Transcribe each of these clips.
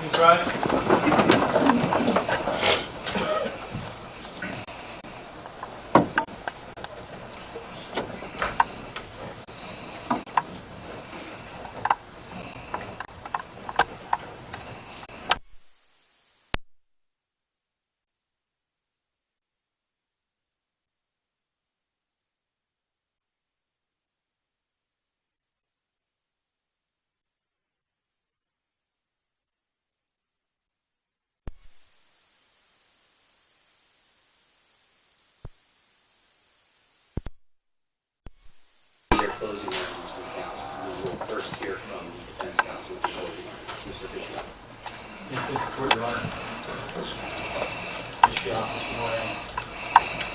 Please rise. Their closing arguments from counsel. We will first hear from the defense counsel, which is Mr. Fisher. Yes, please, court, Your Honor. Mr. Shaw, Mr. Moran,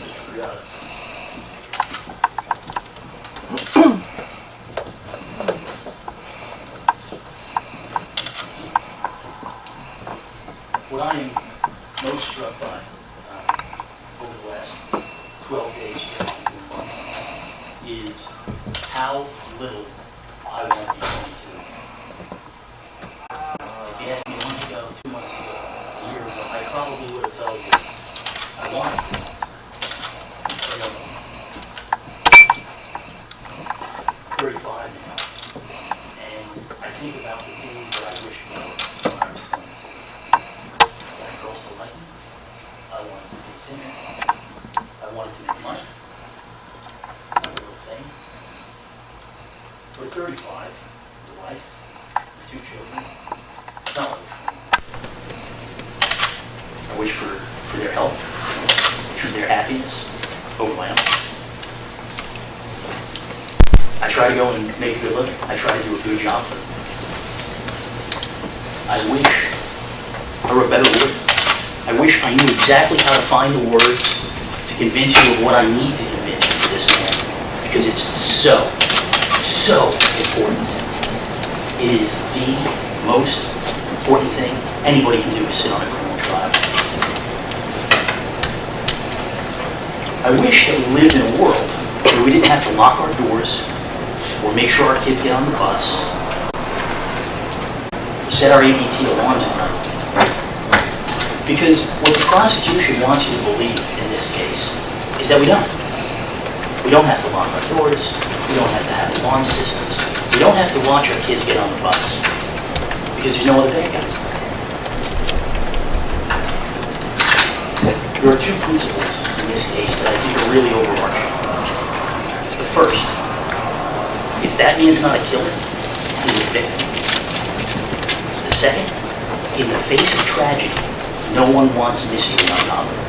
Mr. Creato. What I am most struck by over the last 12 days is how little I want to be 22. If you asked me a month ago, 2 months ago, a year ago, I probably would have told you I wanted to. But no. 35 now. And I think about the things that I wished for when I was 22. I wanted girls to like me. I wanted to be thinner. I wanted to make money. A little thing. For 35, the wife, the 2 children, it's not what I wish for. I wish for their health, for their happiness over my own. I try to go and make a good living. I try to do a good job for them. I wish I were a better word. I wish I knew exactly how to find the words to convince you of what I need to convince you for this man. Because it's so important. It is the most important thing anybody can do is sit on a criminal trial. I wish that we lived in a world where we didn't have to lock our doors or make sure our kids get on the bus, set our ADT alarms at night. Because what the prosecution wants you to believe in this case is that we don't. We don't have to lock our doors. We don't have to have alarm systems. We don't have to watch our kids get on the bus because there's no other bad guys. There are 2 principles in this case that I think are really overarching. The first is that man's not a killer, he's a victim. The second, in the face of tragedy, no one wants mystery on top of it.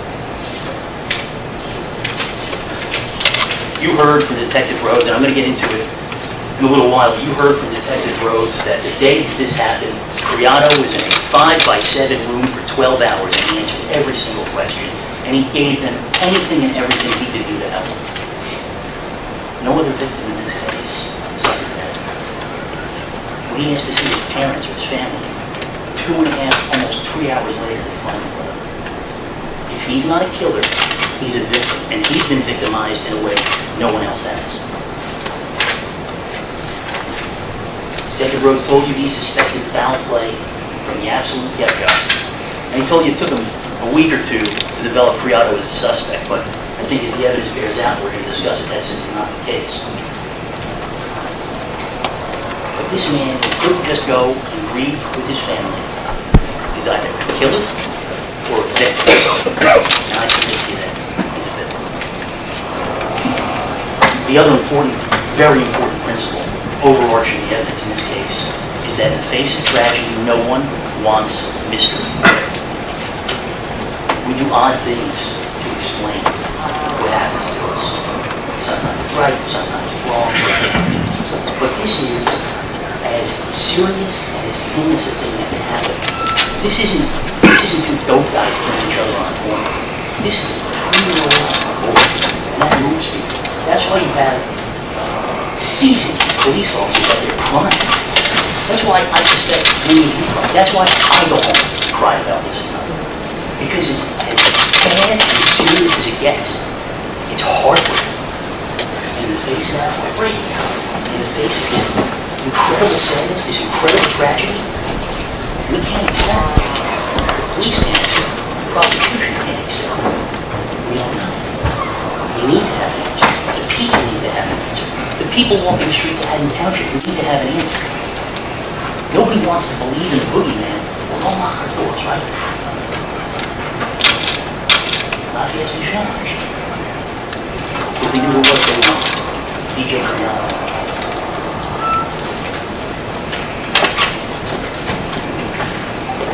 You heard from Detective Rhodes, and I'm going to get into it in a little while, but you heard from Detective Rhodes that the day that this happened, Creato was in a 5x7 room for 12 hours and he answered every single question. And he gave them anything and everything he could do to help. No other victim in this case suffered that. When he asked to see his parents or his family, 2.5, almost 3 hours later, they find the brother. If he's not a killer, he's a victim, and he's been victimized in a way no one else has. Detective Rhodes told you he suspected foul play from the absolute get-go. And he told you it took him a week or 2 to develop Creato as a suspect, but I think as the evidence bears out, we're going to discuss it, that's simply not the case. But this man couldn't just go and grieve with his family. He's either a killer or a victim. And I submit to you that he's a victim. The other important, very important principle overarching the evidence in this case is that in the face of tragedy, no one wants mystery. We do odd things to explain what happens to us. Sometimes it's right, sometimes it's wrong. But this is as serious and as heinous a thing that can happen. This isn't 2 dope guys killing each other on a corner. This is a 3-year-old boy, and that moves people. That's why you have seasoned police officers out there crying. That's why I suspect many of you cry. That's why I go home and cry about this at night. Because it's as bad and as serious as it gets. It's heartbreaking. It's in the face of that heartbreak, in the face of this incredible sadness, this incredible tragedy, We can't accept it. The police can't accept it. The prosecution can't accept it. We don't know. We need to have an answer. The people need to have an answer. The people walking the streets of Haddon Township need to have an answer. Nobody wants to believe in the boogeyman. We'll all knock our doors, right? Not the SB challenge. Because they do what they want. DJ Creato.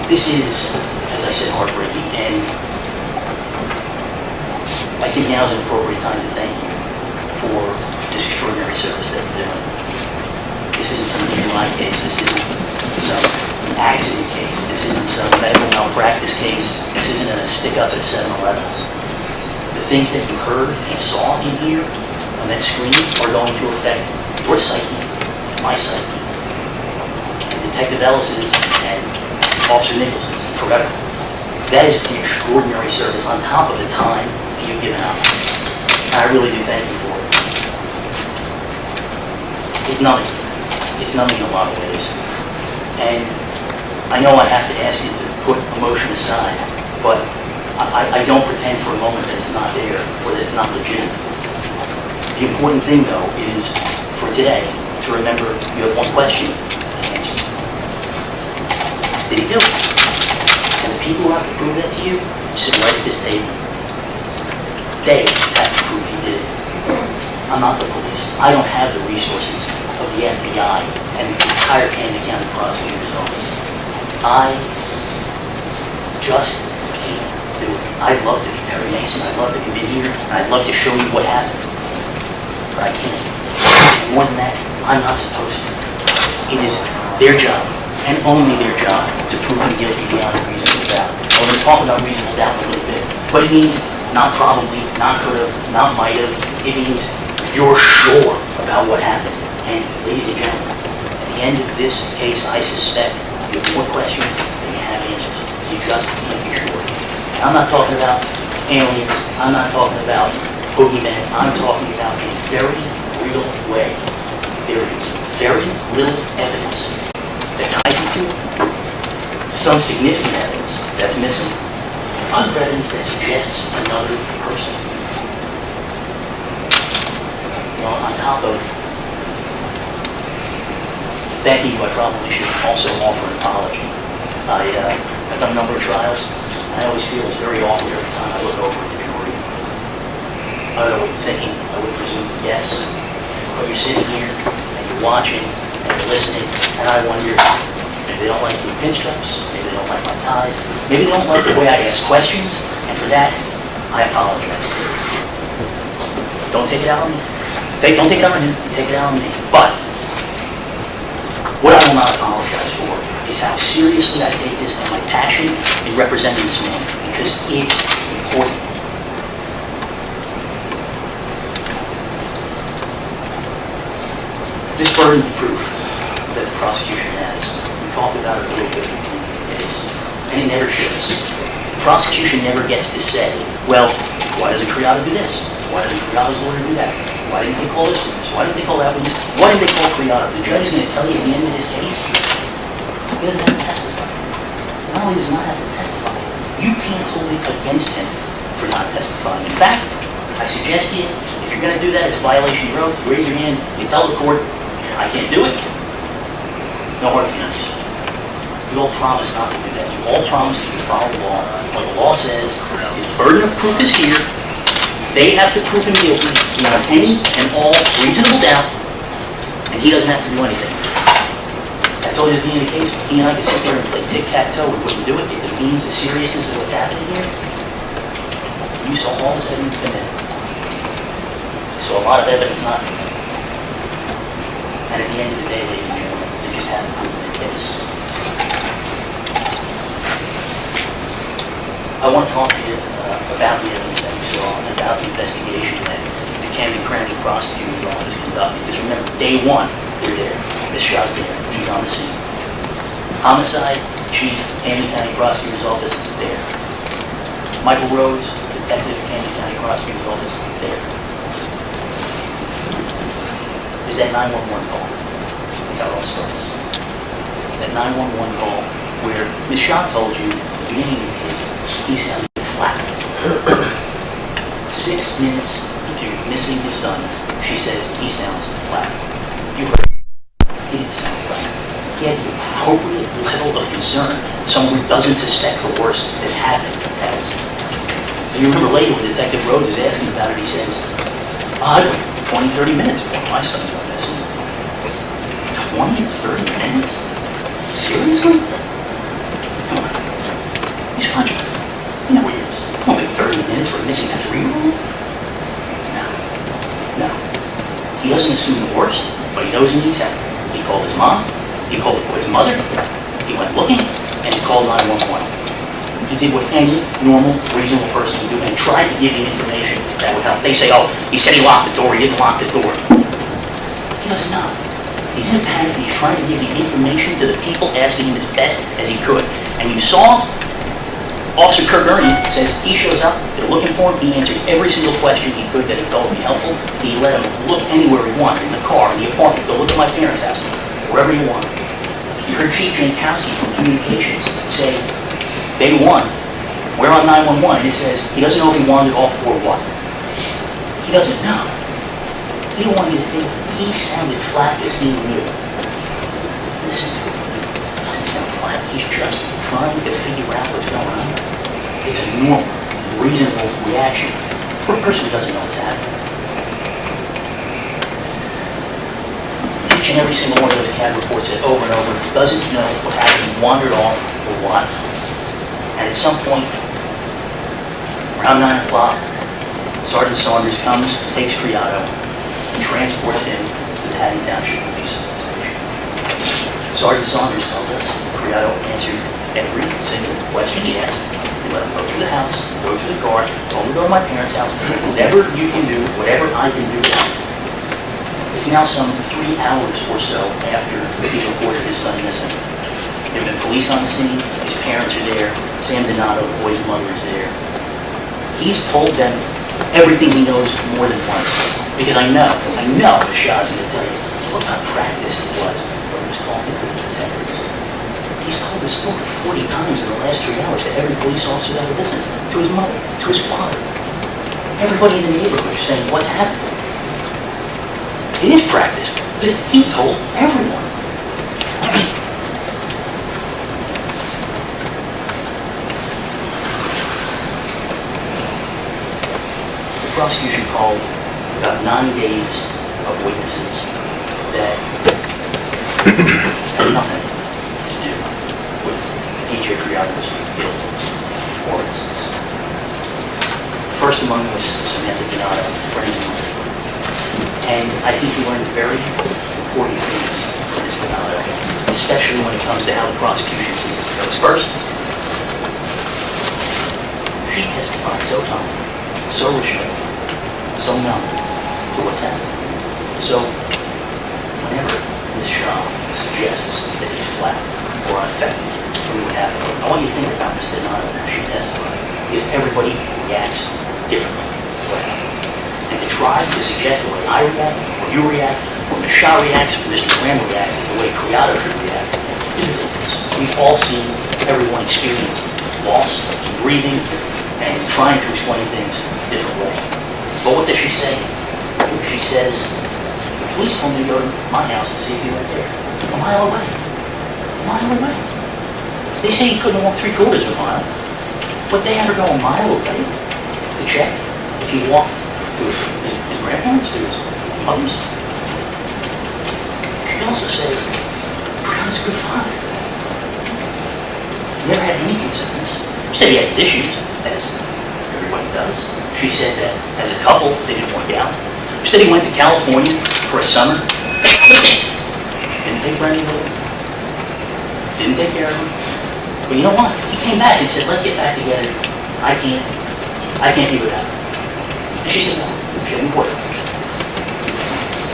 This is, as I said, heartbreaking, and I think now is an appropriate time to thank you for this extraordinary service that you're doing. This isn't some DUI case, this isn't some accident case, this isn't some medical malpractice case, this isn't a stick-up at 7-Eleven. The things that you heard and saw in here on that screen are going to affect your psyche, my psyche, and Detective Ellis's and Officer Nicholson's forever. That is an extraordinary service on top of the time that you've given out. And I really do thank you for it. It's numbing. It's numbing in a lot of ways. And I know I have to ask you to put emotion aside, but I don't pretend for a moment that it's not there or that it's not legitimate. The important thing, though, is for today to remember you have one question to answer. Did he do it? And the people who have to prove that to you sit right at this table. They have to prove he did it. I'm not the police. I don't have the resources of the FBI and the entire Camden County Prosecutor's Office. I just can't do it. I'd love to be Perry Mason. I'd love to come in here and I'd love to show you what happened. But I can't. And more than that, I'm not supposed to. It is their job, and only their job, to prove him guilty beyond a reasonable doubt. I'm going to talk about reasonable doubt in a little bit, but it means not probably, not could have, not might have. It means you're sure about what happened. And ladies and gentlemen, at the end of this case, I suspect you have more questions than you have answers. You just can't be sure. And I'm not talking about aliens. I'm not talking about boogeymen. I'm talking about a very real way. There is very little evidence that ties you to it. Some significant evidence that's missing. Other evidence that suggests another person. Well, on top of thanking you, I probably should also offer an apology. I've done a number of trials, and I always feel it's very awkward every time I look over at the jury. I don't know what you're thinking, I would presume to guess, but you're sitting here, and you're watching, and you're listening, and I wonder, maybe they don't like the pinstripes, maybe they don't like my ties, maybe they don't like the way I ask questions, and for that, I apologize. Don't take it out on me. Don't take it out on him, take it out on me. But what I will not apologize for is how seriously I take this and my passion in representing this man, because it's important. This burden of proof that the prosecution has, we talked about it a little bit in the case, and it never shows. The prosecution never gets to say, well, why doesn't Creato do this? Why doesn't Creato's lawyer do that? Why didn't they call this witness? Why didn't they call that witness? Why didn't they call Creato? The judge is going to tell you at the end of this case, he doesn't have to testify. Not only does he not have to testify, you can't hold it against him for not testifying. In fact, I suggest to you, if you're going to do that, it's a violation of your oath. You raise your hand, you tell the court, I can't do it. No hard feelings. You all promise not to do that. You all promise to follow the law. What the law says is burden of proof is here. They have to prove him guilty beyond any and all reasonable doubt, and he doesn't have to do anything. I told you at the end of the case, he and I could sit there and play tic-tac-toe. We wouldn't do it if it means the seriousness of what's happening here. You saw all this evidence come in. You saw a lot of evidence not come in. And at the end of the day, ladies and gentlemen, they just haven't proven their case. I want to talk to you about the evidence that we saw and about the investigation that the Camden County Prosecutor's Office conducted. Because remember, day one, we're there. Ms. Shaw's there. He's on the scene. Homicide, Chief, Camden County Prosecutor's Office, there. Michael Rhodes, Detective, Camden County Prosecutor's Office, there. There's that 911 call. That's how it all starts. That 911 call where Ms. Shaw told you at the beginning of the case, he sounded flat. 6 minutes into missing his son, she says he sounds flat. You heard it. He didn't sound flat. He had the appropriate level of concern someone who doesn't suspect the worst has happened has. And you remember later when Detective Rhodes is asking about it, he says, I wait 20, 30 minutes before my son's gone missing. 20 or 30 minutes? Seriously? Come on. He's funny. You know where he is. Only 30 minutes for a missing 3-year-old? No. He doesn't assume the worst, but he knows he needs help. He called his mom, he called the boy's mother, he went looking, and he called 911. He did what any normal, reasonable person would do and tried to give you information that would help. They say, oh, he said he locked the door, he didn't lock the door. He doesn't know. He's in a panic, he's trying to give the information to the people asking him as best as he could. And you saw Officer Kurt Gurney says he shows up, they're looking for him, he answered every single question he could that he felt would be helpful. He let him look anywhere he wanted, in the car, in the apartment, go look at my parents' house, wherever he wanted. You heard Chief Jankowski from Communications say, day one, we're on 911, and it says he doesn't know if he wanted off or what. He doesn't know. He don't want you to think he sounded flat as he knew. Listen to him. He doesn't sound flat. He's just trying to figure out what's going on. It's a normal, reasonable reaction for a person who doesn't know what's happening. Each and every single one of those CAD reports said over and over, doesn't know what happened, he wandered off or what. And at some point, around 9 o'clock, Sergeant Saunders comes, takes Creato, and transports him to the Haddon Township Police Station. Sergeant Saunders tells us Creato answered every single question he asked. He let him go through the house, go through the car, told him to go to my parents' house, whatever you can do, whatever I can do to help. It's now some 3 hours or so after he reported his son missing. There have been police on the scene, his parents are there, Sam Donato, the boy's mother, is there. He's told them everything he knows more than once. Because I know the Shah's going to tell you, look how practiced it was when he was talking to the detectives. He's told the story 40 times in the last 3 hours to every police officer that would listen, to his mother, to his father. Everybody in the neighborhood is saying, what's happening? It is practiced, because he told everyone. The prosecution called about 9 days of witnesses that had nothing to do with DJ Creato's guilt or innocence. First among them was Samantha Donato, Brendan. And I think we learned very important things from Ms. Donato, especially when it comes to how the prosecution sees it goes. First, she testified so calm, so restrained, so numb to what's happening. So, whenever Ms. Shaw suggests that he's flat or unaffected from what happened, I want you to think about Ms. Donato and how she testified, because everybody reacts differently to what happened. And to try to suggest the way I react, or you react, or Ms. Shaw reacts, or Mr. Graham reacts, the way Creato should react, is ridiculous. We've all seen everyone experience loss, grieving, and trying to explain things different ways. But what does she say? She says, the police told me to go to my house and see if he went there. A mile away. A mile away. They say he couldn't walk 3/4 of a mile, but they had her go a mile away to check if he walked to his grandparents, to his mother's. She also says, Creato's a good father. Never had any concerns. She said he had his issues, as everybody does. She said that as a couple, they didn't work out. She said he went to California for a summer. Didn't take Brendan with him. Didn't take care of him. But you know what? He came back and said, let's get back together. I can't be without him. And she said, no, she didn't quit.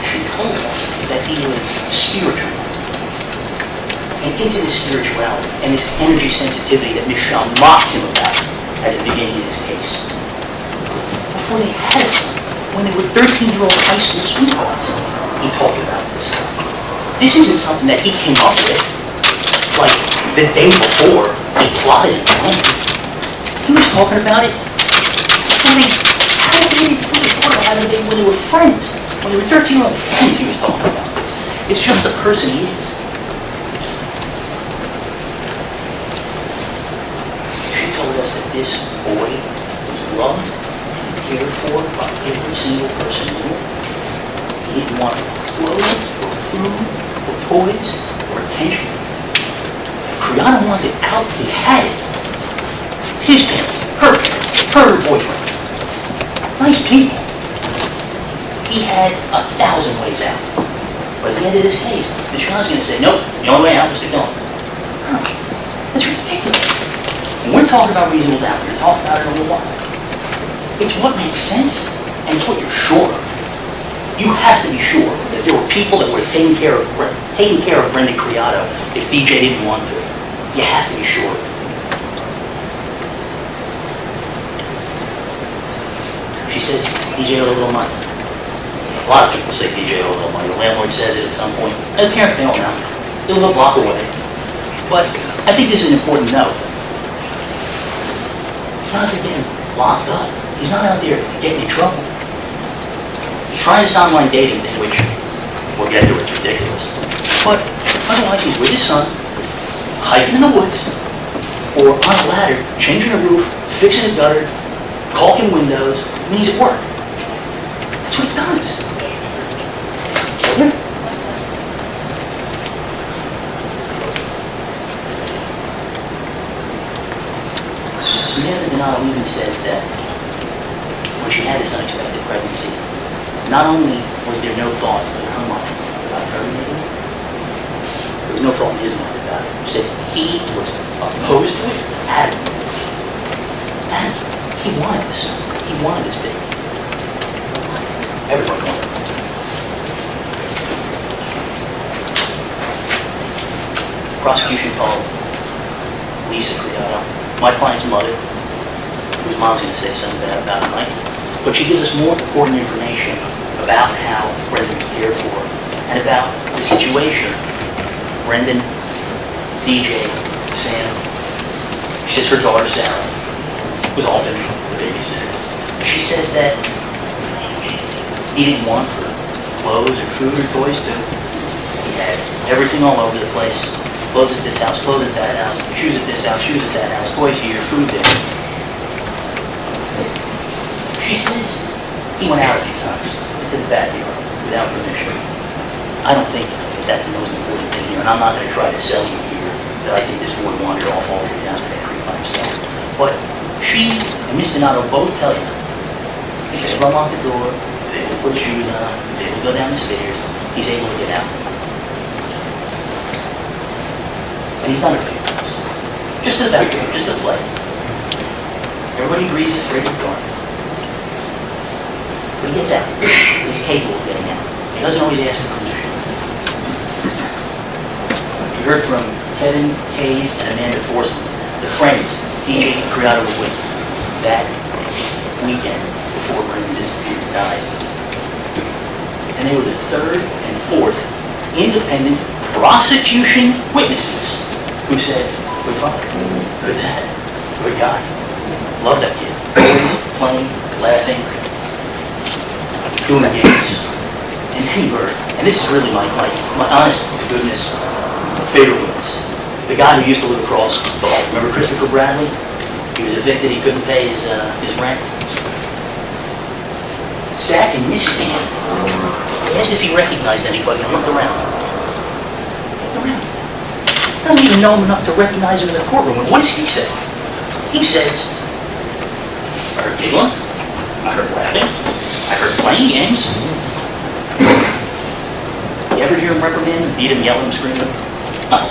She told us that he was spiritual. And into this spirituality and this energy sensitivity that Ms. Shaw mocked him about at the beginning of this case. Before they had a son, when they were 13-year-old high school sweethearts, he talked about this. This isn't something that he came up with, like the day before he plotted and planned. He was talking about it. I mean, how did he before having a day when they were friends? When they were 13-year-old friends, he was talking about this. It's just the person he is. She told us that this boy was loved and cared for by every single person he knew. He didn't want clothes or food or toys or attention. If Creato wanted out, he had it. His parents, her boyfriend. Nice people. He had 1,000 ways out. But at the end of this case, the child's going to say, nope, the only way out was to kill him. Huh. That's ridiculous. When we're talking about reasonable doubt, we're talking about it over what? It's what makes sense, and it's what you're sure of. You have to be sure that there were people that were taking care of Brendan Creato if DJ didn't want to. You have to be sure of it. She says DJ owed a little money. A lot of people say DJ owed a little money. The landlord says it at some point. And the parents, they don't know. They live a block away. But I think this is an important note. He's not out there getting locked up. He's not out there getting in trouble. He's trying this online dating thing, which we'll get to, it's ridiculous. But otherwise, he's with his son, hiking in the woods, or on a ladder, changing a roof, fixing a gutter, caulking windows. I mean, he's at work. That's what he does. Killer? Samantha Donato even says that when she had this unexpected pregnancy, not only was there no thought in her mind about terminating it, there was no thought in his mind about it. She said he was opposed to it, adamant. And he wanted this. He wanted this baby. Everyone wanted it. Prosecution called Lisa Creato, my client's mother, whose mom's going to say something bad about Mike, but she gives us more important information about how Brendan was cared for and about the situation. Brendan, DJ, Sam, she says her daughter Sarah was often the babysitter. She says that he didn't want for clothes or food or toys too. He had everything all over the place. Clothes at this house, clothes at that house, shoes at this house, shoes at that house, toys here, food there. She says he went out a few times into the backyard without permission. I don't think that's the most important thing here, and I'm not going to try to sell you here that I think this boy wandered off all the way down to that creek by himself. But she and Miss Donato both tell you he's able to unlock the door, he's able to put his shoes on, he's able to go down the stairs, he's able to get out. And he's done it a few times. Just to the backyard, just to play. Everybody agrees he's afraid of the dark. But he gets out. He's capable of getting out. He doesn't always ask for permission. You heard from Kevin Kays and Amanda Forson, the friends DJ Creato was with that weekend before Brendan disappeared and died. And they were the third and fourth independent prosecution witnesses who said, good father, good dad, good guy, love that kid, always playing, laughing, doing the games. And then you heard, and this is really my honest to goodness favorite witness, the guy who used to live across the hall. Remember Christopher Bradley? He was evicted, he couldn't pay his rent. Sat in this stand. He asked if he recognized anybody and looked around. Doesn't even know him enough to recognize him in the courtroom. And what does he say? He says, I heard giggling, I heard laughing, I heard playing games. You ever hear him reprimand him, beat him, yell at him, scream at him? No.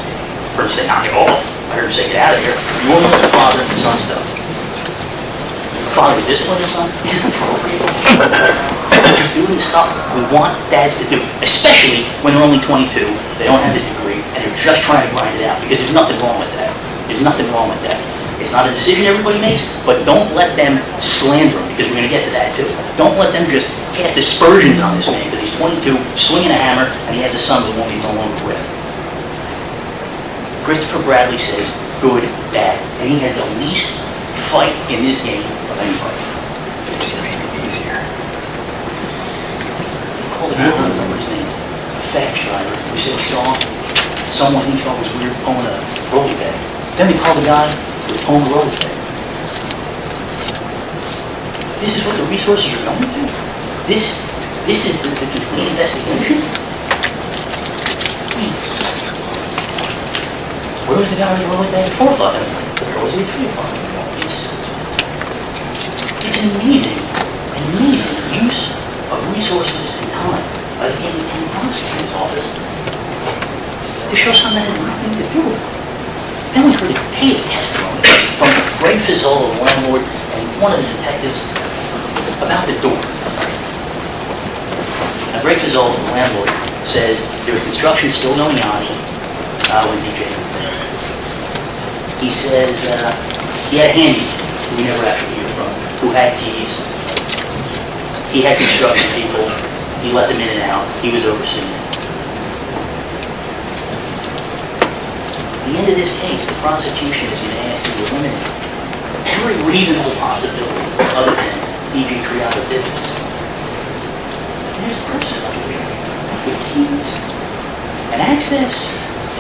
Heard him say, knock it off. I heard him say, get out of here. You won't know the father and son stuff. The father would discipline his son. Inappropriate. He's doing the stuff we want dads to do, especially when they're only 22, they don't have the degree, and they're just trying to grind it out, because there's nothing wrong with that. There's nothing wrong with that. It's not a decision everybody makes, but don't let them slander him, because we're going to get to that too. Don't let them just cast aspersions on this man, because he's 22, swinging a hammer, and he has a son who won't be no longer with. Christopher Bradley says, good, bad, and he has the least fight in this game of anybody. It just made it easier. They called the guy, I don't remember his name, a FedEx driver, who said he saw someone he thought was weird pulling a rolly bag. Then they called the guy who was pulling a rolly bag. This is what the resources are going to? This is the complete investigation? Where was the guy with the rolling bag at 4 o'clock in the morning? Where was he at 3 o'clock in the morning? It's an amazing use of resources and time by the County Prosecutor's Office to show something that has nothing to do with it. Then we heard a day of testimony from Greg Fizzola, the landlord, and one of the detectives about the door. Now, Greg Fizzola, the landlord, says there was construction still going on when DJ was there. He says he had a handyman, who we never actually hear from, who had keys. He had construction people. He let them in and out. He was overseeing it. At the end of this case, the prosecution is going to ask you to eliminate every reasonable possibility other than E.G. Creato did this. There's a person over here with keys and access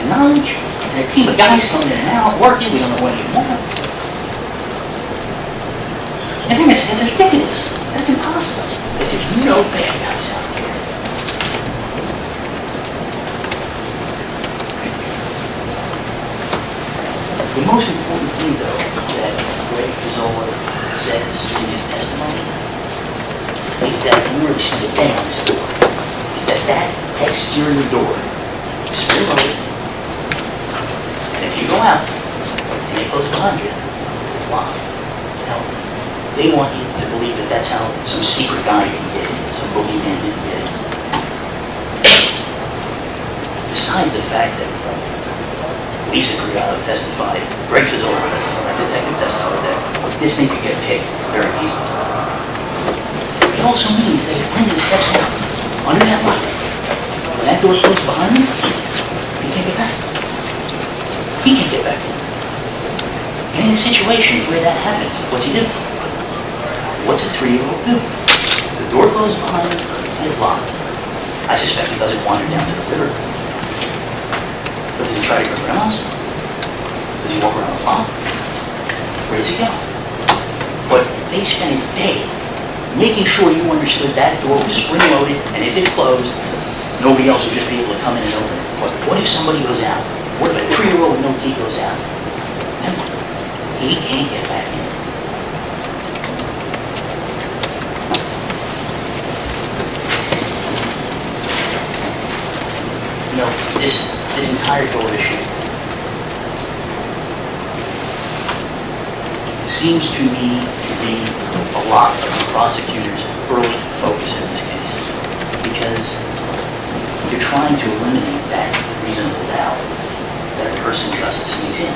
and knowledge and a team of guys coming in and out, working, we don't know what they want. And they're going to say it's ridiculous. That's impossible. But there's no bad guys out there. The most important thing, though, that Greg Fizzola says in his testimony is that in order to see the day on this door, is that exterior door is spring loaded. And if you go out and they close behind you, it's locked. Now, they want you to believe that that's how some secret guy didn't get in, some boogeyman didn't get in. Besides the fact that Lisa Creato testified, Greg Fizzola testified, detective testified that this thing could get picked very easily. It also means that if Brendan steps out under that lock, when that door closes behind him, he can't get back. He can't get back in. And in a situation where that happens, what's he do? What's a 3-year-old do? The door closes behind him and it's locked. I suspect he doesn't wander down to the river. But does he try to go to grandma's? Does he walk around the block? Where does he go? But they spent a day making sure you understood that door was spring-loaded, and if it closed, nobody else would just be able to come in and open it. But what if somebody goes out? What if a 3-year-old with no key goes out? Then what? He can't get back in. You know, this entire door issue seems to me to be a lot of the prosecutor's early focus in this case, because you're trying to eliminate that reasonable doubt that a person just sneaks in.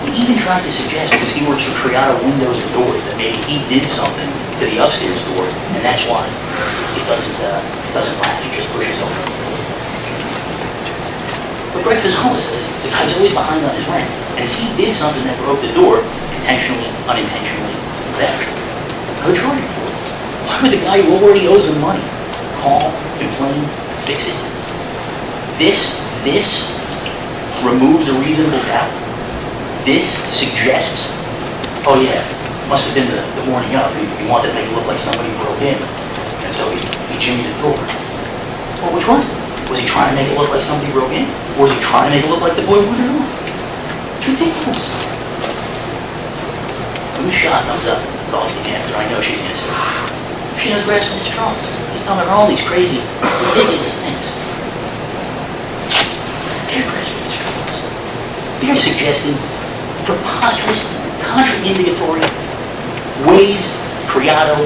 We even tried to suggest, because he works for Creato windows and doors, that maybe he did something to the upstairs door, and that's why it doesn't latch, it just pushes open. But Greg Fizzola says the guy's always behind on his rent, and if he did something that broke the door, intentionally, unintentionally, then how would you charge him for it? Why would the guy who already owes him money call, complain, fix it? This removes a reasonable doubt. This suggests, oh yeah, must have been the morning up. He wanted to make it look like somebody broke in, and so he jimmied the door. Well, which was it? Was he trying to make it look like somebody broke in? Or was he trying to make it look like the boy wandered off? It's ridiculous. When we shot thumbs up, dogs to cancer, I know she's innocent. She knows grasping at straws. He's telling her all these crazy, ridiculous things. They're grasping at straws. They're suggesting preposterous, contradictory ways Creato,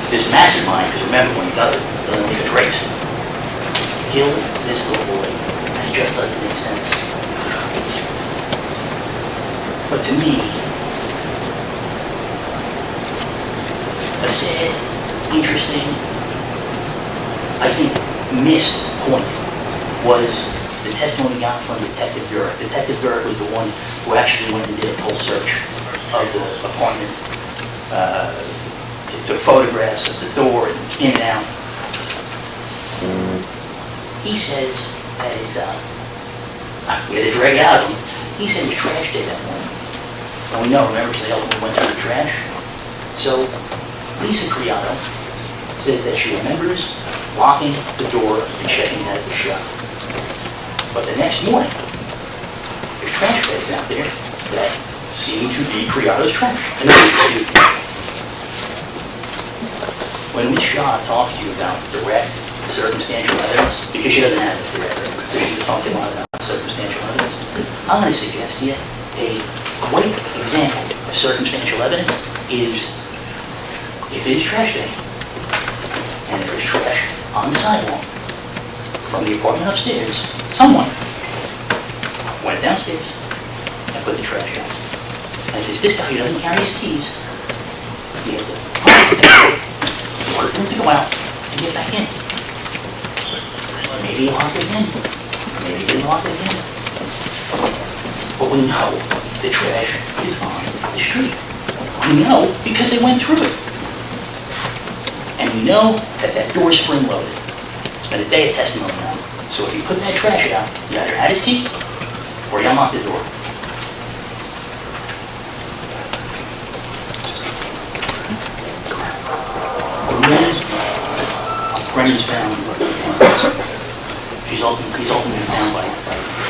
this mastermind, because remember when he does it, doesn't leave a trace. Kill this little boy. That just doesn't make sense. But to me, a sad, interesting, I think, missed point was the testimony got from Detective Durek. Detective Durek was the one who actually went and did a full search of the apartment, took photographs of the door and in and out. He says that it's, we had to drag it out of him. He said it was trash day that morning. And we know, remember, because they ultimately went through the trash. So Lisa Creato says that she remembers locking the door and checking that it was shut. But the next morning, there's trash bags out there that seem to be Creato's trash. And this is stupid. When Ms. Shaw talks to you about direct circumstantial evidence, because she doesn't have it direct evidence, so she's talking a lot about circumstantial evidence, I'm going to suggest to you a great example of circumstantial evidence is if it is trash day, and there is trash on the sidewalk from the apartment upstairs, someone went downstairs and put the trash out. And if it's this guy who doesn't carry his keys, he has to order for him to go out and get back in. Maybe he locked it in. Maybe he didn't lock it in. But we know the trash is on the street. We know because they went through it. And we know that that door is spring-loaded. It's been a day of testimony now. So if you put that trash out, you either had his key or you unlocked the door. Brendan's found. He's ultimately been found by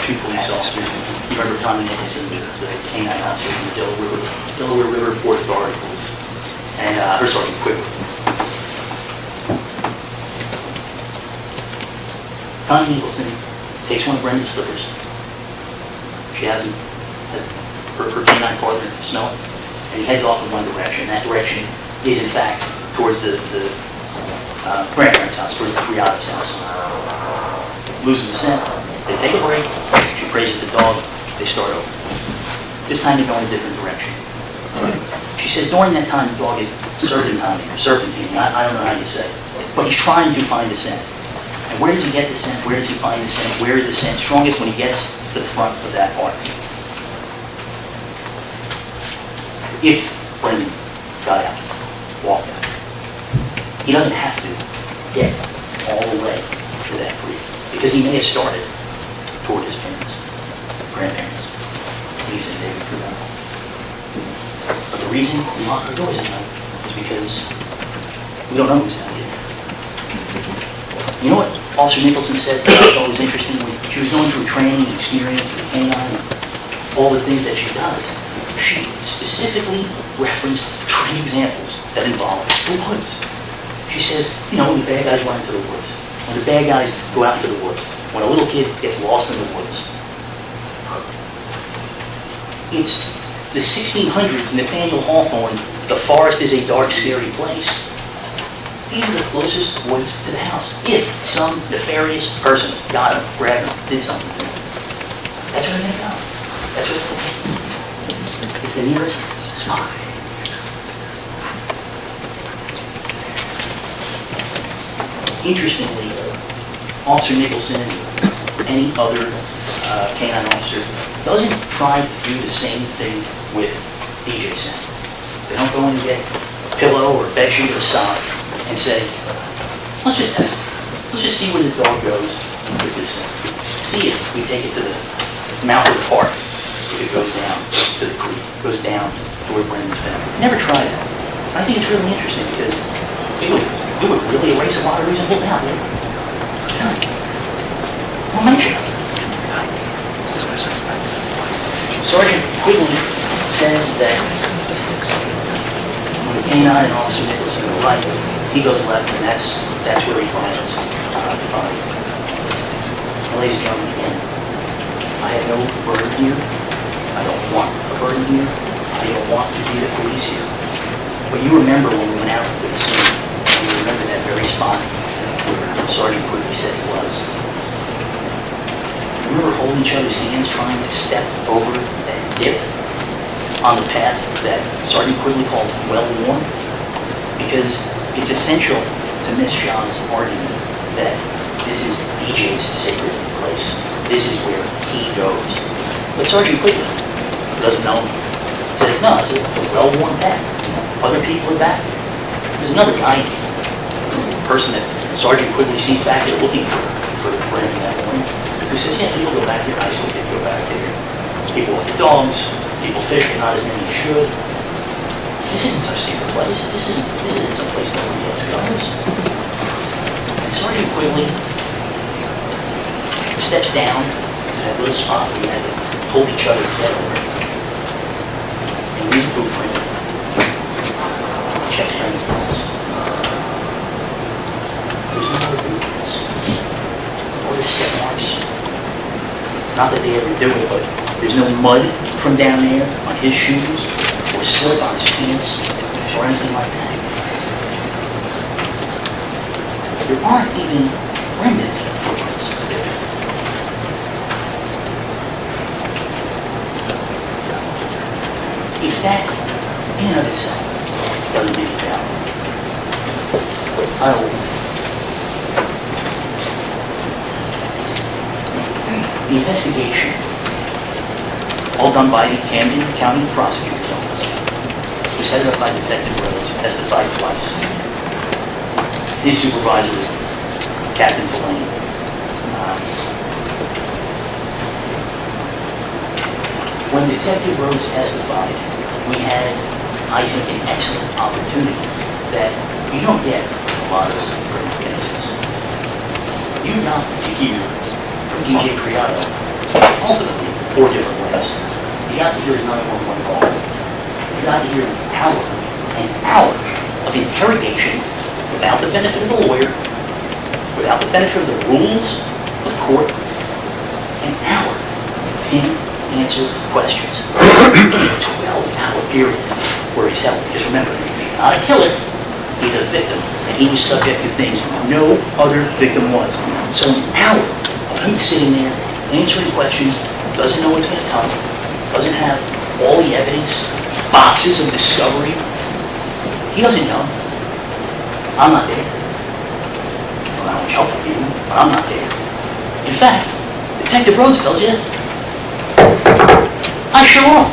two police officers. You remember Tommy Nicholson, the canine officer from the Delaware River Port Authority Police, and her Sergeant Quigley. Tommy Nicholson takes one of Brendan's slippers. She has her canine partner smell it, and he heads off in one direction. That direction is, in fact, towards the grandparents' house, towards the Creato's house. Loses the scent. They take a break. She praises the dog. They start over. This time they go in a different direction. She says during that time the dog is serpentining, I don't know how you say it, but he's trying to find the scent. And where does he get the scent? Where does he find the scent? Where is the scent strongest? When he gets to the front of that part. If Brendan got out, walked out, he doesn't have to get all the way to that creek, because he may have started toward his parents, grandparents, Lisa and David Creato. But the reason we lock our doors at night is because we don't know who's down here. You know what Officer Nicholson said that I thought was interesting? When she was going through training and experience with the canine and all the things that she does, she specifically referenced 3 examples that involve the woods. She says, you know, when the bad guys run into the woods, when the bad guys go out into the woods, when a little kid gets lost in the woods. It's the 1600s, Nathaniel Hawthorne, the forest is a dark, scary place. These are the closest woods to the house. If some nefarious person got him, grabbed him, did something to him, that's where they're going to go. That's where they're going to go. It's the nearest spot. Interestingly, Officer Nicholson, any other canine officer, doesn't try to do the same thing with EJ scent. They don't go in and get a pillow or a bedsheet or a sock and say, let's just test it. Let's just see where the dog goes with this scent. See if we take it to the mouth of the park, if it goes down to the creek, goes down to where Brendan's family. Never tried it. I think it's really interesting because it would really erase a lot of reasonable doubt. Well, make sure. Sergeant Quigley says that when the canine and Officer Nicholson go right, he goes left, and that's where he finds the body. Now, ladies and gentlemen, again, I have no burden here. I don't want a burden here. I don't want to be the police here. But you remember when we went out to the scene, and you remember that very spot where Sergeant Quigley said he was. Remember holding each other's hands, trying to step over that dip on the path that Sergeant Quigley called well-worn? Because it's essential to Miss Shaw's argument that this is EJ's sacred place. this is where he goes. But Sergeant Quigley doesn't know him. Says, no, it's a well-worn path. Other people are back. There's another guy, person that Sergeant Quigley sees back there looking for him that morning, who says, yeah, people go back there, high school kids go back there. People with dogs, people fishing, not as many as should. This isn't some secret place. This isn't some place nobody else goes. And Sergeant Quigley steps down to that little spot where we had to hold each other together. And reads a blueprint. Checks trains balls. There's no other blueprints. Or the step marks. Not that they ever do it, but there's no mud from down there on his shoes, or slip on his pants, or anything like that. There aren't even remnant footprints. If that, in and of itself, doesn't make it down, the investigation, all done by the Camden County Prosecutor's Office, was headed up by Detective Rhodes, who testified twice. His supervisor was Captain Delaney. When Detective Rhodes testified, we had, I think, an excellent opportunity that you don't get in a lot of criminal cases. You got to hear from DJ Creato, ultimately, 4 different ways. You got to hear his 911 call. You got to hear an hour of interrogation without the benefit of the lawyer, without the benefit of the rules of court, an hour of him answer questions in a 12-hour period where he's held. Because remember, he's not a killer, he's a victim, and he was subject to things no other victim was. So an hour of him sitting there, answering questions, doesn't know what's going to come, doesn't have all the evidence, boxes of discovery. He doesn't know. I'm not there. Well, I wish help with you, but I'm not there. In fact, Detective Rhodes tells you, I sure am.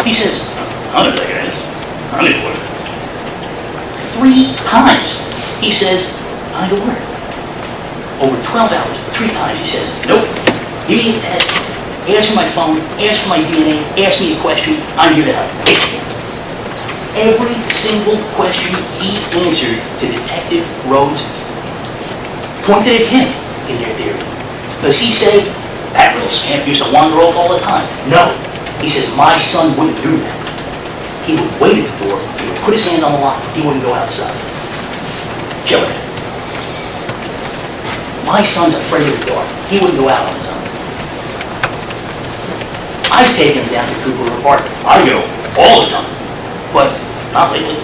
He says, I'm a detective. I'm going to work. 3 times he says, I'm going to work. Over 12 hours, 3 times he says, nope, give me a test, ask for my phone, ask for my DNA, ask me a question, I'm here to help. Every single question he answered to Detective Rhodes pointed at him in their theory. Does he say, that little scamp used to wander off all the time? No. He says, my son wouldn't do that. He would wait at the door, he would put his hand on the lock, he wouldn't go outside. Killer. My son's afraid of the dark. He wouldn't go out on his own. I've taken him down to Cooper Park. I go all the time, but not lately.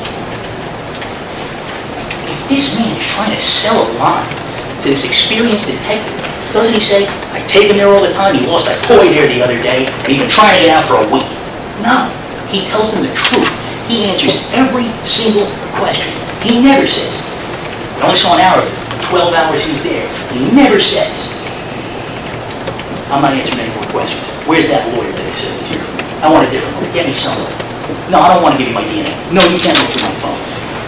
If this man is trying to sell a line to this experienced detective, doesn't he say, I take him there all the time, he lost a toy there the other day, and he's been trying to get out for a week? No, he tells them the truth. He answers every single question. He never says, I only saw an hour of it, 12 hours he's there. He never says, I'm not answering any more questions. Where's that lawyer that he says is here? I want a different lawyer. Get me someone. No, I don't want to give you my DNA. No, you can't look through my phone.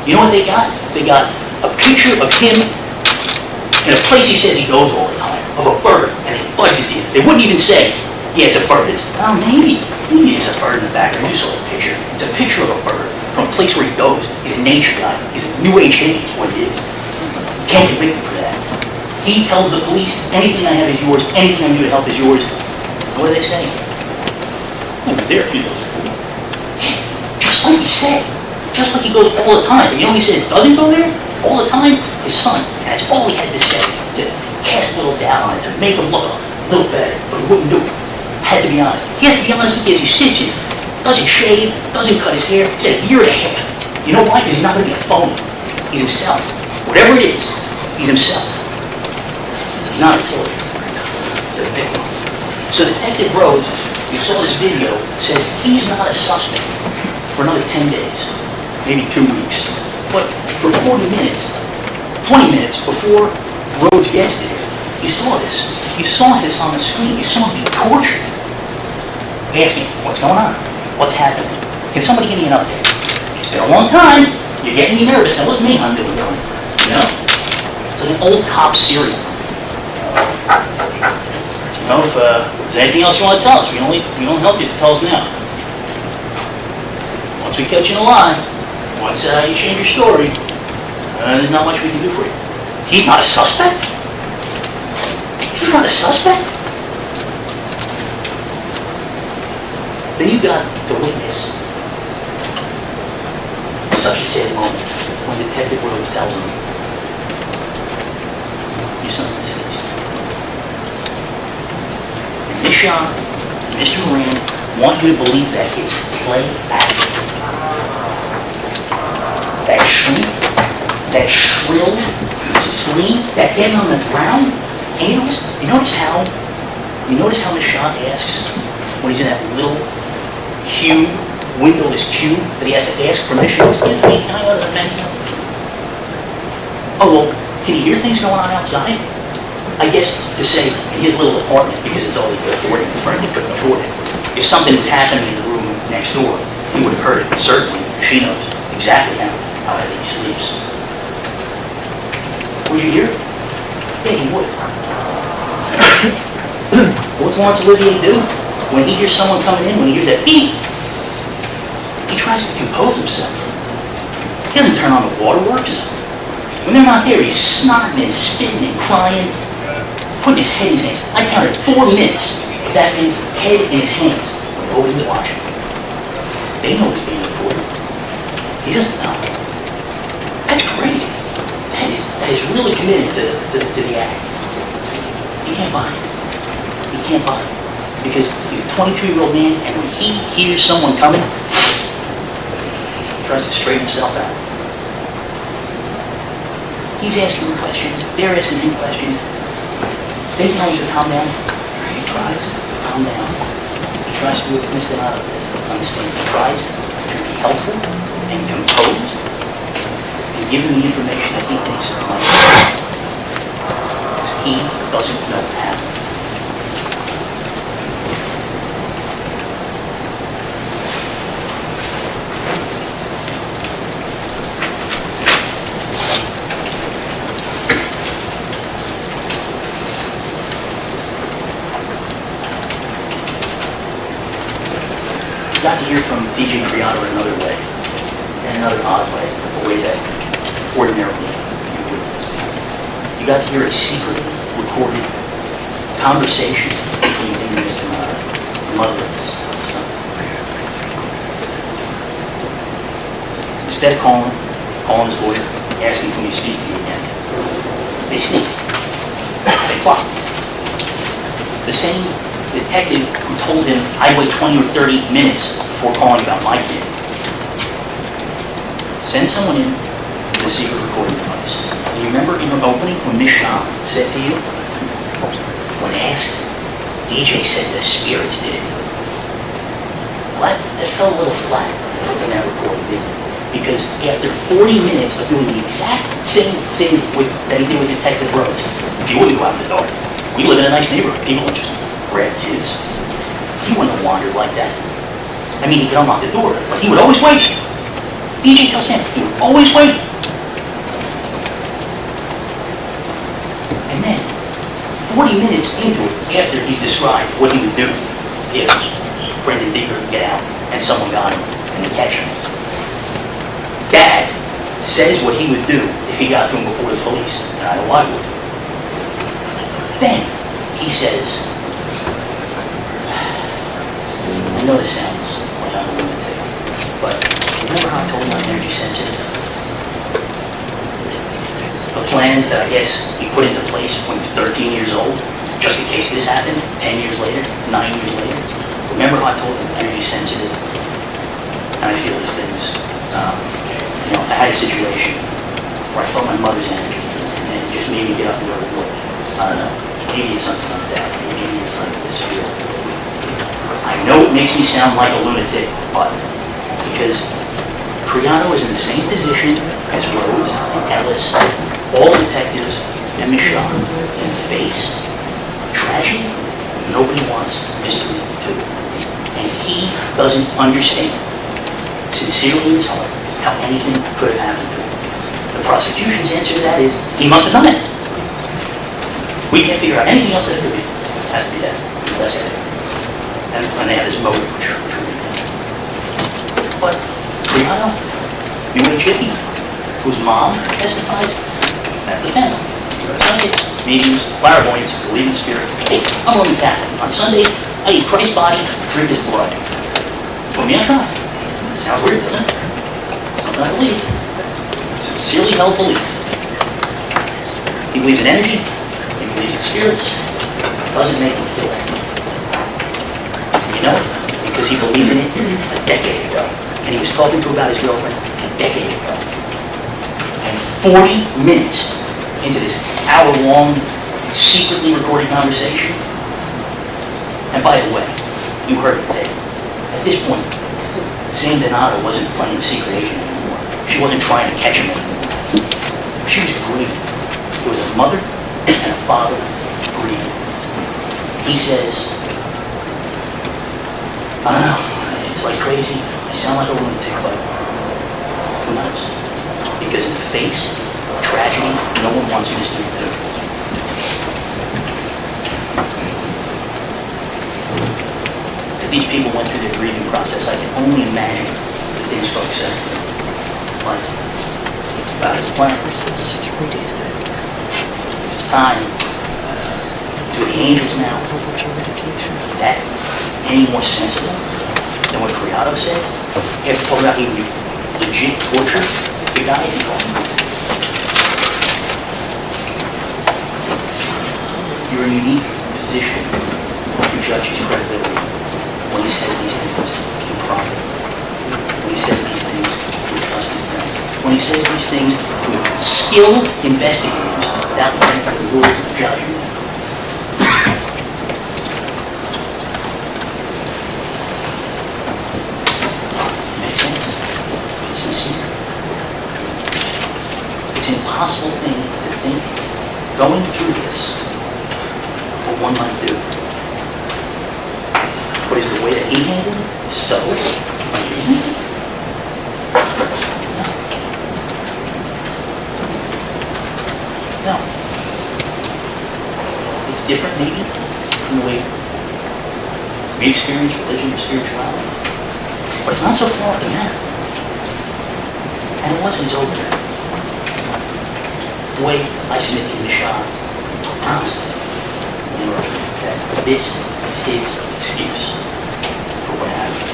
You know what they got? They got a picture of him in a place he says he goes all the time, of a bird, and they fudged it to you. They wouldn't even say, yeah, it's a bird. It's, oh, maybe there's a bird in the background. You saw the picture. It's a picture of a bird from a place where he goes. He's a nature guy. He's a New Age hippie is what he is. Can't convict him for that. He tells the police, anything I have is yours, anything I do to help is yours. What do they say? I was there a few days ago. Just like he said. Just like he goes all the time. And you know what he says doesn't go there? All the time? His son. And that's all he had to say. To cast a little doubt on it, to make him look a little better. But he wouldn't do it. Had to be honest. He has to be honest with you as he sits here. Doesn't shave, doesn't cut his hair. It's a year and a half. You know why? Because he's not going to be a phony. He's himself. Whatever it is, he's himself. He's not a killer. He's a victim. So Detective Rhodes, you saw this video, says he's not a suspect for another 10 days, maybe 2 weeks. But for 40 minutes, 20 minutes before Rhodes gets there, you saw this. You saw this on the screen. You saw him being tortured. Asking, what's going on? What's happening? Can somebody give me an update? It's been a long time. You're getting me nervous. That was me, I'm doing it. You know? It's like an old cop serial. You know, if there's anything else you want to tell us, we don't help you to tell us now. Once we catch you in a lie, once you change your story, there's not much we can do for you. He's not a suspect? He's not a suspect? Then you got to witness such a sad moment when Detective Rhodes tells him, your son's deceased. And Miss Shaw and Mr. Moran want you to believe that it's play acting. That shriek, that shrill scream, that getting on the ground. And you notice how Miss Shaw asks when he's in that little cube, windowless cube, that he has to ask permission. Excuse me, can I go to the venue? Oh, well, can you hear things going on outside? I guess to say in his little apartment, because it's all he could afford, and frankly couldn't afford it. If something was happening in the room next door, he would have heard it, certainly. She knows exactly how he sleeps. Would you hear it? Yeah, he would. What wants Olivier do? When he hears someone coming in, when he hears that beep, he tries to compose himself. He doesn't turn on the waterworks. When they're not there, he's snotting and spitting and crying, putting his head in his hands. I counted 4 minutes of that man's head in his hands when nobody's watching. They know he's being recorded. He doesn't know. That's great. That is really committed to the act. You can't buy it. You can't buy it. Because he's a 23-year-old man, and when he hears someone coming, he tries to straighten himself out. He's asking them questions. They're asking him questions. They tell him to calm down. He tries to calm down. He tries to witness them out of it. Understand? He tries to be helpful and composed and give them the information that he thinks is right. Because he doesn't know how. Got to hear from DJ Creato in another way, in another odd way, a way that ordinarily you wouldn't. You got to hear a secretly recorded conversation between him and his mother and his son. Instead of calling his lawyer, asking can we speak to you again, they sneak. They plot. The same detective who told him I'd wait 20 or 30 minutes before calling about my kid. Send someone in with a secret recording device. Do you remember in the opening when Miss Shaw said to you, when asked, EJ said the spirits did it. Well, that fell a little flat in that recording, didn't it? Because after 40 minutes of doing the exact same thing that he did with Detective Rhodes, he wouldn't go out in the dark. We live in a nice neighborhood. People are just grab kids. He wouldn't have wandered like that. I mean, he could unlock the door, but he would always wait. EJ tells him, he would always wait. And then, 40 minutes into it, after he's described what he would do if Brendan Digger would get out and someone got him and they catch him, Dad says what he would do if he got to him before the police, and I know why he would. Then, he says, I know this sounds like I'm a lunatic, but remember how I told you I'm energy sensitive? A plan that I guess he put into place when he was 13 years old, just in case this happened 10 years later, 9 years later. Remember how I told you I'm energy sensitive? And I feel these things. I had a situation where I felt my mother's energy, and it just made me get up and go to work. I don't know. Maybe it's something like that. Maybe it's like this feel. I know it makes me sound like a lunatic, but because Creato is in the same position as Rhodes and Ellis, all detectives and Michon, in the face tragedy, nobody wants mystery to it. And he doesn't understand, sincerely in his heart, how anything could have happened to him. The prosecution's answer to that is, he must have done it. We can't figure out anything else that it could be. It has to be that. That's it. And when they have this motive, which really but Creato, you and Chippy, whose mom testifies, that's the family. Sundays, meetings, clairvoyance, believe in spirit. Hey, I'm Roman Catholic. On Sundays, I eat Christ's body, drink his blood. Put me on trial. Sounds weird, doesn't it? Something I believe. Sincerely held belief. He believes in energy. He believes in spirits. Doesn't make him feel it. You know it? Because he believed in it a decade ago. And he was talking to about his girlfriend a decade ago. And 40 minutes into this hour-long, secretly recorded conversation. And by the way, you heard it, Dave. At this point, Sam Donato wasn't playing secret agent anymore. She wasn't trying to catch him anymore. She was breathing. It was a mother and a father breathing. He says, I don't know, it's like crazy. I sound like a lunatic, but who knows? Because in the face of tragedy, no one wants you to sleep there. If these people went through their grieving process, I can only imagine the things folks said. Like, about his plan. It's 3 days after. It's time to the angels now. Is that any more sensible than what Creato said? After talking about he would legit torture the guy he called him. You're in a unique position to judge his credibility when he says these things in private. When he says these things to a trusted friend. When he says these things to skilled investigators without looking for the rules of judgment. Makes sense? It's sincere. It's an impossible thing to think going through this what one might do. But is the way that he handled it so unreasonable? No. It's different maybe from the way we experience religion or spirituality. But it's not so far from that. And it wasn't over there. The way I submit to you, Michelle, I promised that this is his excuse for what happened.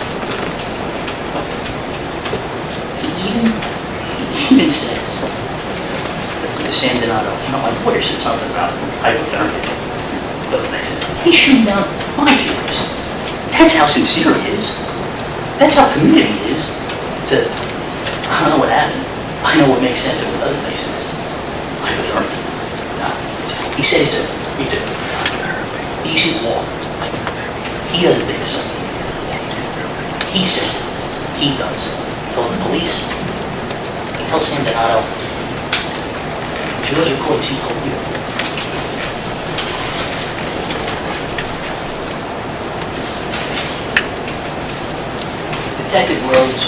He even says to Sam Donato, my lawyer said something about hypothermia. Doesn't make sense. He's shooting down my feelings. That's how sincere he is. That's how committed he is to, I don't know what happened. I know what makes sense and what doesn't make sense. Hypothermia. No. He said it's a decent walk. He doesn't think so. He says it. He does. He tells the police. He tells Sam Donato. If you look at courts, he told you. Detective Rhodes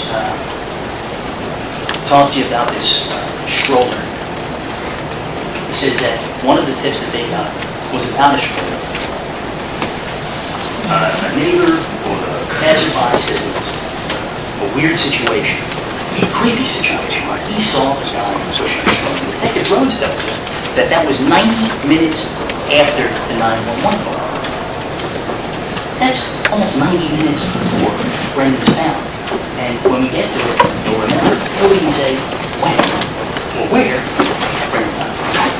talked to you about this stroller. He says that one of the tips that they got was about a stroller. A neighbor or a passerby says it was a weird situation, a creepy situation. He saw a guy pushing a stroller. Detective Rhodes tells you that that was 90 minutes after the 911 call. That's almost 90 minutes before Brendan's found. And when we get to it, you'll remember, nobody can say when or where Brendan got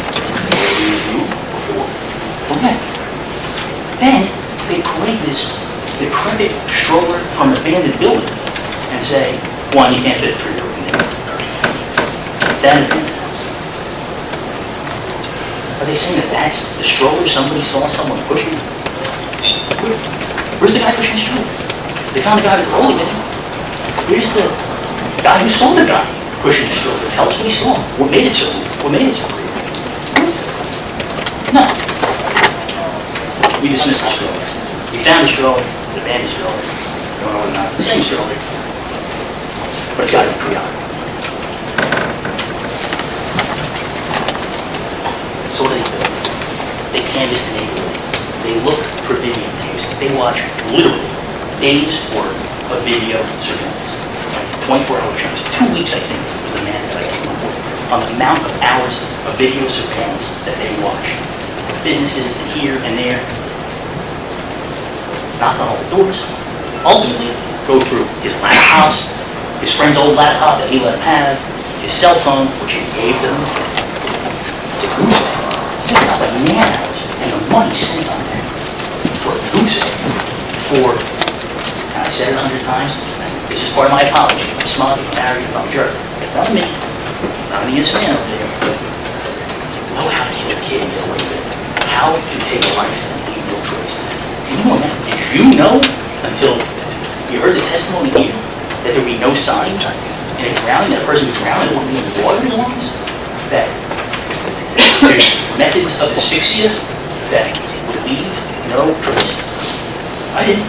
before. Okay. Then they create this decrepit stroller from an abandoned building and say, one, you can't fit a 3-year-old in there. That abandoned house. Are they saying that that's the stroller somebody saw someone pushing? Where's the guy pushing the stroller? They found the guy with rolling it. Where's the guy who saw the guy pushing the stroller? Tell us what he saw. What made it so? What made it so? No. We dismissed the stroller. We found the stroller, the abandoned stroller. I don't know whether or not it's the same stroller, but it's got to be Creato. So what do? They canvass the neighborhood. They look for video tapes. They watch literally days worth of video surveillance. 24-hour chunks. 2 weeks, I think, was the man that I came up with on the amount of hours of video surveillance that they watch. Businesses here and there. Knock on all the doors. Ultimately, go through his laptops, his friend's old laptop that he let him have, his cell phone, which he gave to him. It's a goose egg. Think about the man hours and the money spent on that for a goose egg. For, and I said it 100 times, this is part of my apology. I'm smug, I'm arrogant, I'm a jerk. Not me. Not an ES man over there. But know how to kill a kid and get away with it. How to take a life and leave no trace. Can you imagine? Did you know until you heard the testimony here that there would be no signs in a drowning, that a person who's drowning wouldn't be in the water as long as that there's methods of asphyxia that would leave no trace? I didn't.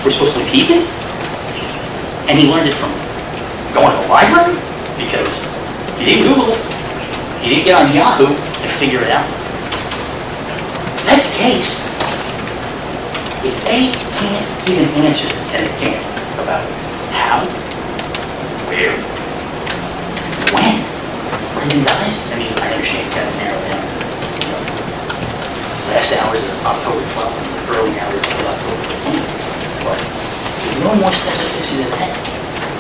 We're supposed to be peeping? And he learned it from going to the library because he didn't Google it. He didn't get on Yahoo and figure it out. If that's the case, if they can't give an answer, and they can't, about how, where, when Brendan dies, I mean, I understand you gotta narrow down, you know, last hours of October 12th and early hours of October 15th. But if no more specificity than that,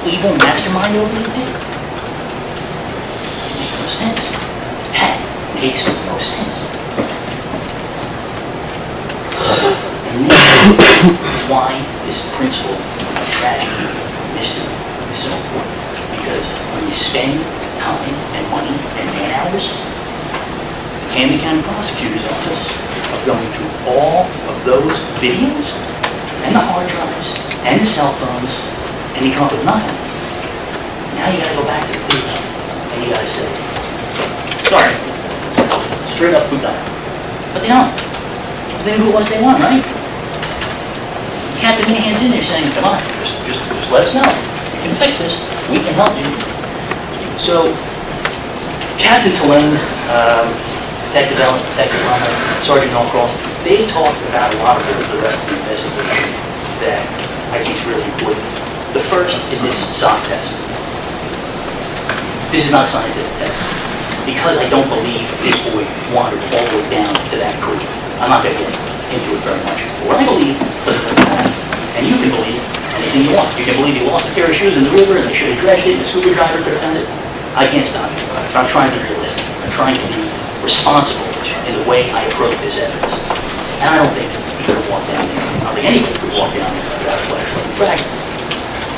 evil mastermind over the pit, makes no sense. That makes no sense. And this is why this principle of tragedy, mystery, is so important. Because when you spend time and money and man hours, the Camden County Prosecutor's Office of going through all of those videos and the hard drives and the cell phones, and you come up with nothing. Now you gotta go back to the police and you gotta say, sorry, straight up who died. But they don't. Because they knew who it was they want, right? Captain Minahan's in there saying, come on, just let us know. You can fix this. We can help you. So, Captain Tulane, Detective Ellis, Detective Lumber, Sergeant Norcross, they talked about a lot of the rest of the investigation that I think is really important. The first is this SOC test. This is not a scientific test. Because I don't believe this boy wandered all the way down to that creek, I'm not going to get into it very much. But what I believe, and you can believe anything you want. You can believe he lost a pair of shoes in the river and they should have dredged it and the scuba driver could have found it. I can't stop you. I'm trying to be realistic. I'm trying to be responsible in the way I approach this evidence. And I don't think he could have walked down there. I don't think anybody could walk down there without a flashlight. In fact,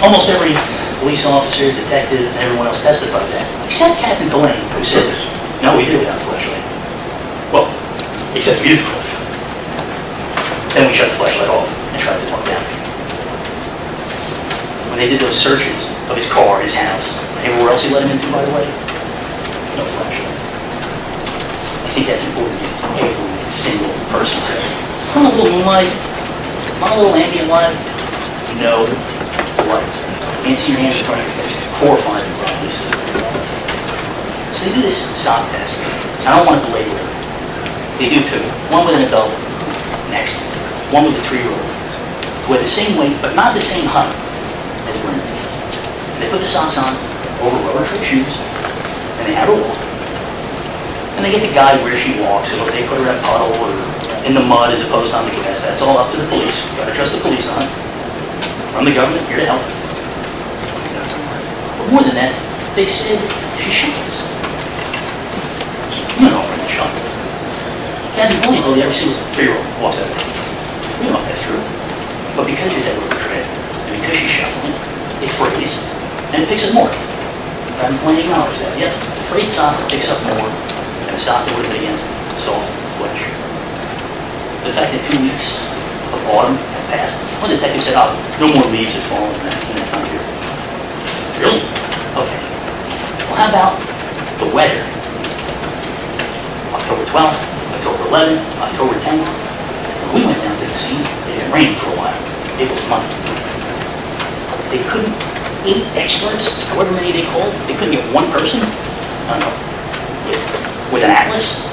almost every police officer, detective, and everyone else testified that, except Captain Tulane, who said, no, we did it without a flashlight. Well, except we used the flashlight. Then we shut the flashlight off and tried to walk down there. When they did those searches of his car, his house, everywhere else he let him into, by the way, no flashlight. I think that's important to every single person said. On a little moonlight, on a little ambient light, no light. Can't see your hands in front of your face. Horrifying, probably. So they do this SOC test. I don't want to belabor it. They do two. One with an adult, next. One with a 3-year-old, who had the same weight, but not the same height as Brendan. And they put the socks on over rubber-free shoes, and they have her walk. And they get the guide where she walks, so if they put her in a puddle or in the mud as opposed to on the grass, that's all up to the police. You gotta trust the police on it. From the government, here to help. But more than that, they said she shuffles. You don't know when they shuffle. Captain Tulane told you every single 3-year-old walks out. We don't know if that's true. But because she's that little tread, and because she's shuffling, it frays, and it picks up more. Captain Tulane acknowledged that. Yep, the frayed sock picks up more than a sock that would have been against soft flesh. The fact that 2 weeks of autumn have passed, one detective said, oh, no more leaves have fallen in that time period. Really? Okay. Well, how about the weather? October 12th, October 11th, October 10th. experts, however many they called, they couldn't get one person, I don't know, with an atlas,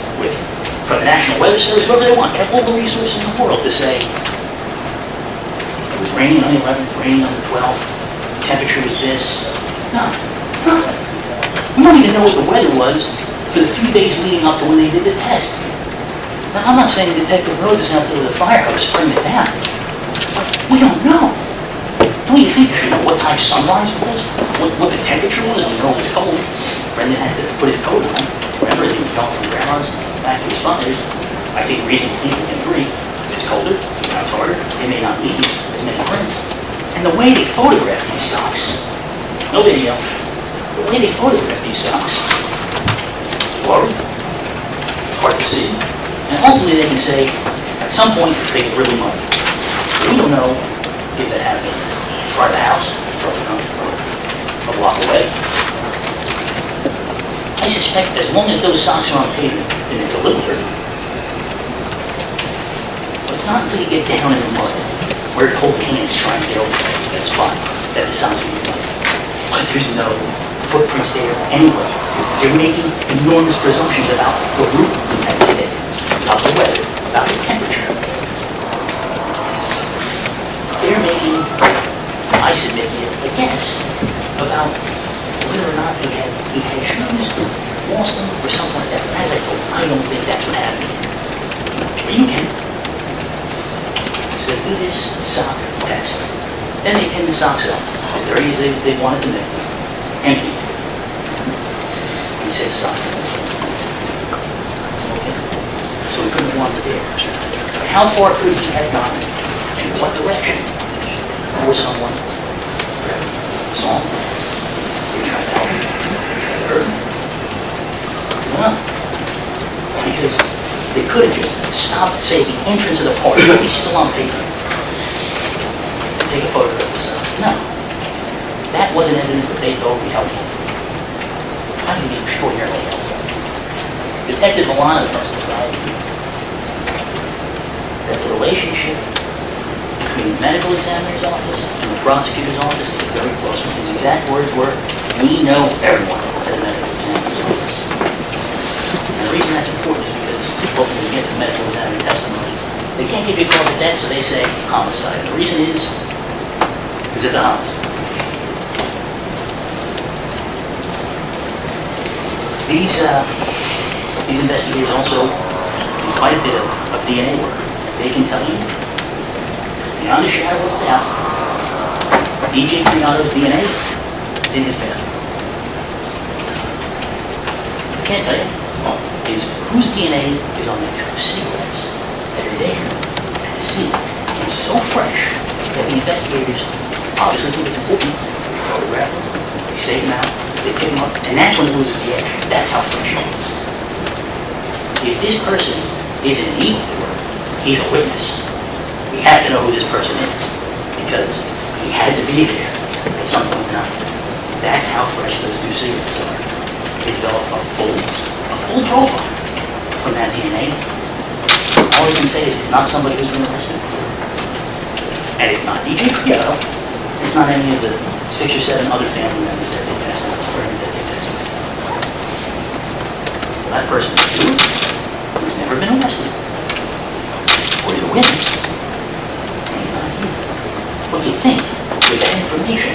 from the National Weather Service, whoever they want, they have all the resources in the world to say, it was raining on the 11th, raining on the 12th, temperature was this. No, nothing. We don't even know what the weather was for the few days leading up to when they did the test. Now, I'm not saying Detective Rhodes is out there with a fire hose spraying it down. But we don't know. Don't you think you should know what time sunrise was? What the temperature was? We know it was cold. Brendan had to put his coat on. Remember, as he was going from grandma's back to his father's. I think reasonable people can agree. It's colder, now it's harder. They may not leave as many prints. And the way they photograph these socks, no video, the way they photograph these socks, blurry, hard to see. And ultimately they can say, at some point, they get really muddy. We don't know if that happened in front of the house, a block away. I suspect as long as those socks are on pavement, and it's a little dirty, but it's not until you get down in the mud, where you hold hands trying to get over that spot, that the socks will be muddy. But there's no footprints there anyway. They're making enormous presumptions about the route we have today, about the weather, about the temperature. They're making, I submit to you, a guess about whether or not he had shoes, lost them, or something like that. But as I told you, I don't think that's what happened. But you can. So do this sock test. Then they pin the socks up, as dirty as they wanted to make them. Empty. He said socks. Okay. So we couldn't want to there. But how far could he have gone? In what direction? For someone saw him. They tried to help him. Heard him. No. Because they could have just stopped, say, the entrance of the park. He's still on paper. Take a photograph of this. No. That wasn't evidence that they thought would be helpful. I think it'd be extraordinarily helpful. Detective Milano testified that the relationship between the medical examiner's office and the prosecutor's office is very close. His exact words were, we know everyone at the medical examiner's office. And the reason that's important is because when you get the medical examiner testimony, they can't give you a cause of death, so they say homicide. And the reason is because it's a homicide. These investigators also do quite a bit of DNA work. They can tell you, beyond a shadow of a doubt, DJ Creato's DNA is in his bathroom. I can't tell you is whose DNA is on the two cigarettes that are there at the scene. It's so fresh that the investigators obviously think it's important. They photograph them, they save them out, they pick them up, and that's when it loses the edge. That's how fresh it is. If this person is an evildoer, he's a witness. We have to know who this person is because he had to be there at some point in time. That's how fresh those two cigarettes are. They develop a full profile from that DNA. All you can say is it's not somebody who's been arrested before. And it's not DJ Creato. It's not any of the 6 or 7 other family members that they passed out, friends that they passed out. That person is you, who's never been arrested. Or he's a witness. And he's not you. What do you think? With that information,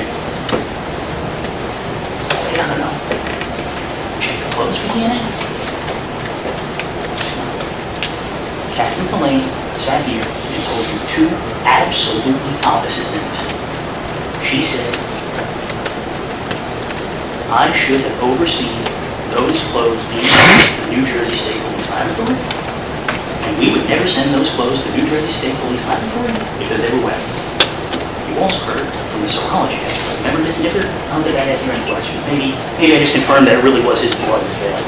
they gotta know. Check the clothes for DNA. Captain Delaney sat here and told you two absolutely opposite things. She said, I should have overseen those clothes being sent to the New Jersey State Police Laboratory, and we would never send those clothes to the New Jersey State Police Laboratory because they were wet. You also heard from the serology expert. Remember Ms. Nippert? I don't think I asked her any questions. Maybe I just confirmed that it really was his blood was bad.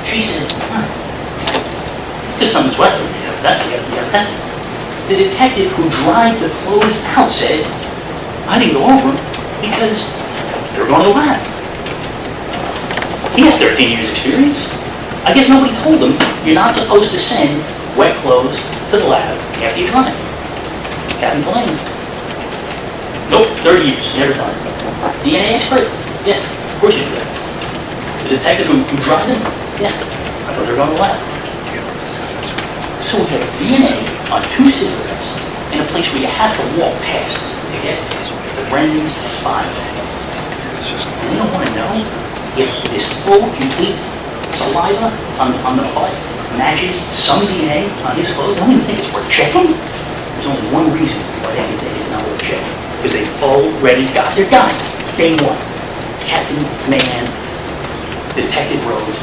She said, because something's wet, that's what you have to test it. The detective who dried the clothes out said, I didn't go over them because they were going to the lab. He has 13 years experience. I guess nobody told him you're not supposed to send wet clothes to the lab after you dry them. Captain Delaney. Nope, 30 years, never done it. DNA expert? Yeah, of course you do that. The detective who drives it? Yeah, I thought they were going to lab. So we have DNA on 2 cigarettes in a place where you have to walk past to get the Brennan's body. And they don't want to know if this full, complete saliva on the butt matches some DNA on his clothes. They don't even think it's worth checking. There's only one reason why they think it's not worth checking. Because they've already got their guy. Day one. Captain Man, Detective Rose,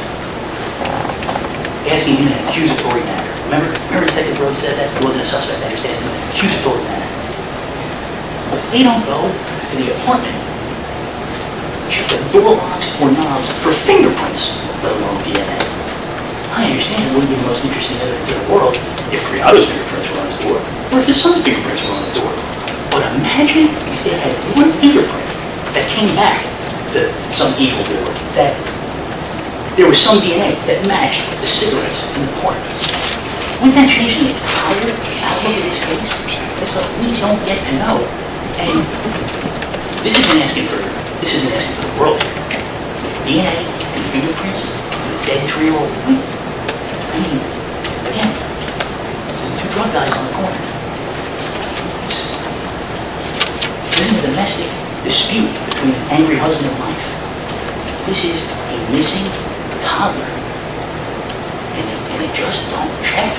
asking him in an accusatory manner. Remember Detective Rose said that? He wasn't a suspect. I just asked him in an accusatory manner. But they don't go to the apartment, check the door locks or knobs for fingerprints, let alone DNA. I understand it wouldn't be the most interesting evidence in the world if Creato's fingerprints were on his door, or if his son's fingerprints were on his door. But imagine if they had one fingerprint that came back to some evildoer, that there was some DNA that matched the cigarettes in the corner. Wouldn't that change the entire outlook of this case? It's stuff we don't get to know. And this isn't asking for the world here. DNA and fingerprints of a dead 3-year-old boy. I mean, again, this is 2 drug guys on the corner. This isn't a domestic dispute between an angry husband and wife. This is a missing toddler. And they just don't check.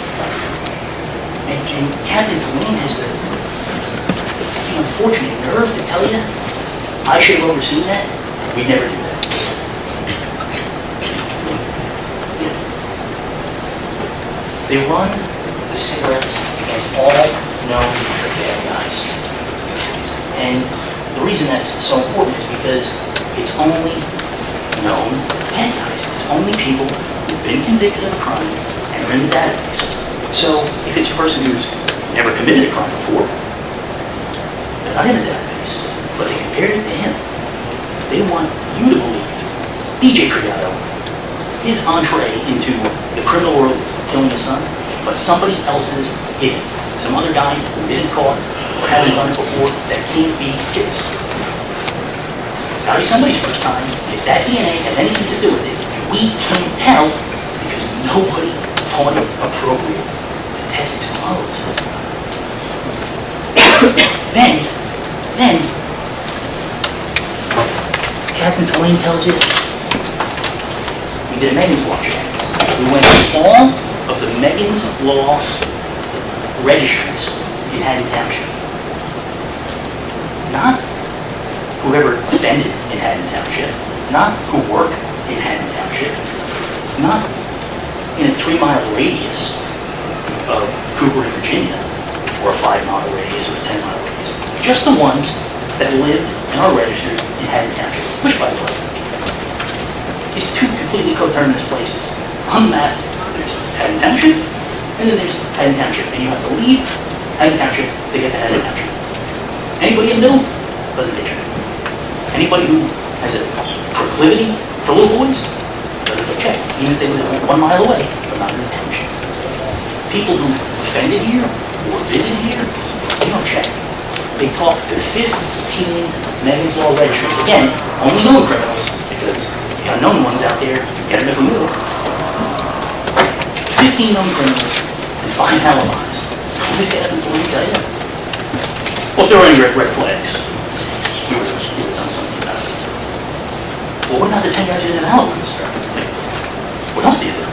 And Captain Tulane has the unfortunate nerve to tell you, I should have overseen that. We never do that. They run the cigarettes against all known bad guys. And the reason that's so important is because it's only known bad guys. It's only people who've been convicted of a crime and are in the database. So if it's a person who's never committed a crime before, they're not in the database, but they compared it to him. They want you to believe DJ Creato, his entree into the criminal world is killing his son, but somebody else's isn't. Some other guy who isn't caught or hasn't done it before that can't be his. It's gotta be somebody's first time. If that DNA has anything to do with it, we can't tell because nobody thought it appropriate to test his clothes. Then, Captain Tulane tells you, we did a Megan's Law check. We went to all of the Megan's Law registries in Haddon Township. Not whoever offended in Haddon Township, not who work in Haddon Township, not in a 3-mile radius of Cooper, Virginia, or a 5-mile radius or a 10-mile radius. Just the ones that lived in our registers in Haddon Township, which, by the way, is 2 completely coterminous places. On the map, there's Haddon Township, and then there's Haddon Township, and you have to leave Haddon Township to get to Haddon Township. Anybody in the middle doesn't get checked. Anybody who has a proclivity for little boys doesn't get checked, even if they live 1 mile away, but not in the township. People who offended here or visit here, they don't check. They talk to 15 Megan's Law registries. Again, only known criminals, because the unknown ones out there, get them if we move. 15 known criminals and 5 alibis. Always get them before you tell you. Well, if there were any red flags, we would have done something about it. Well, what about the 10 guys who didn't have alibis? Like, what else do you do?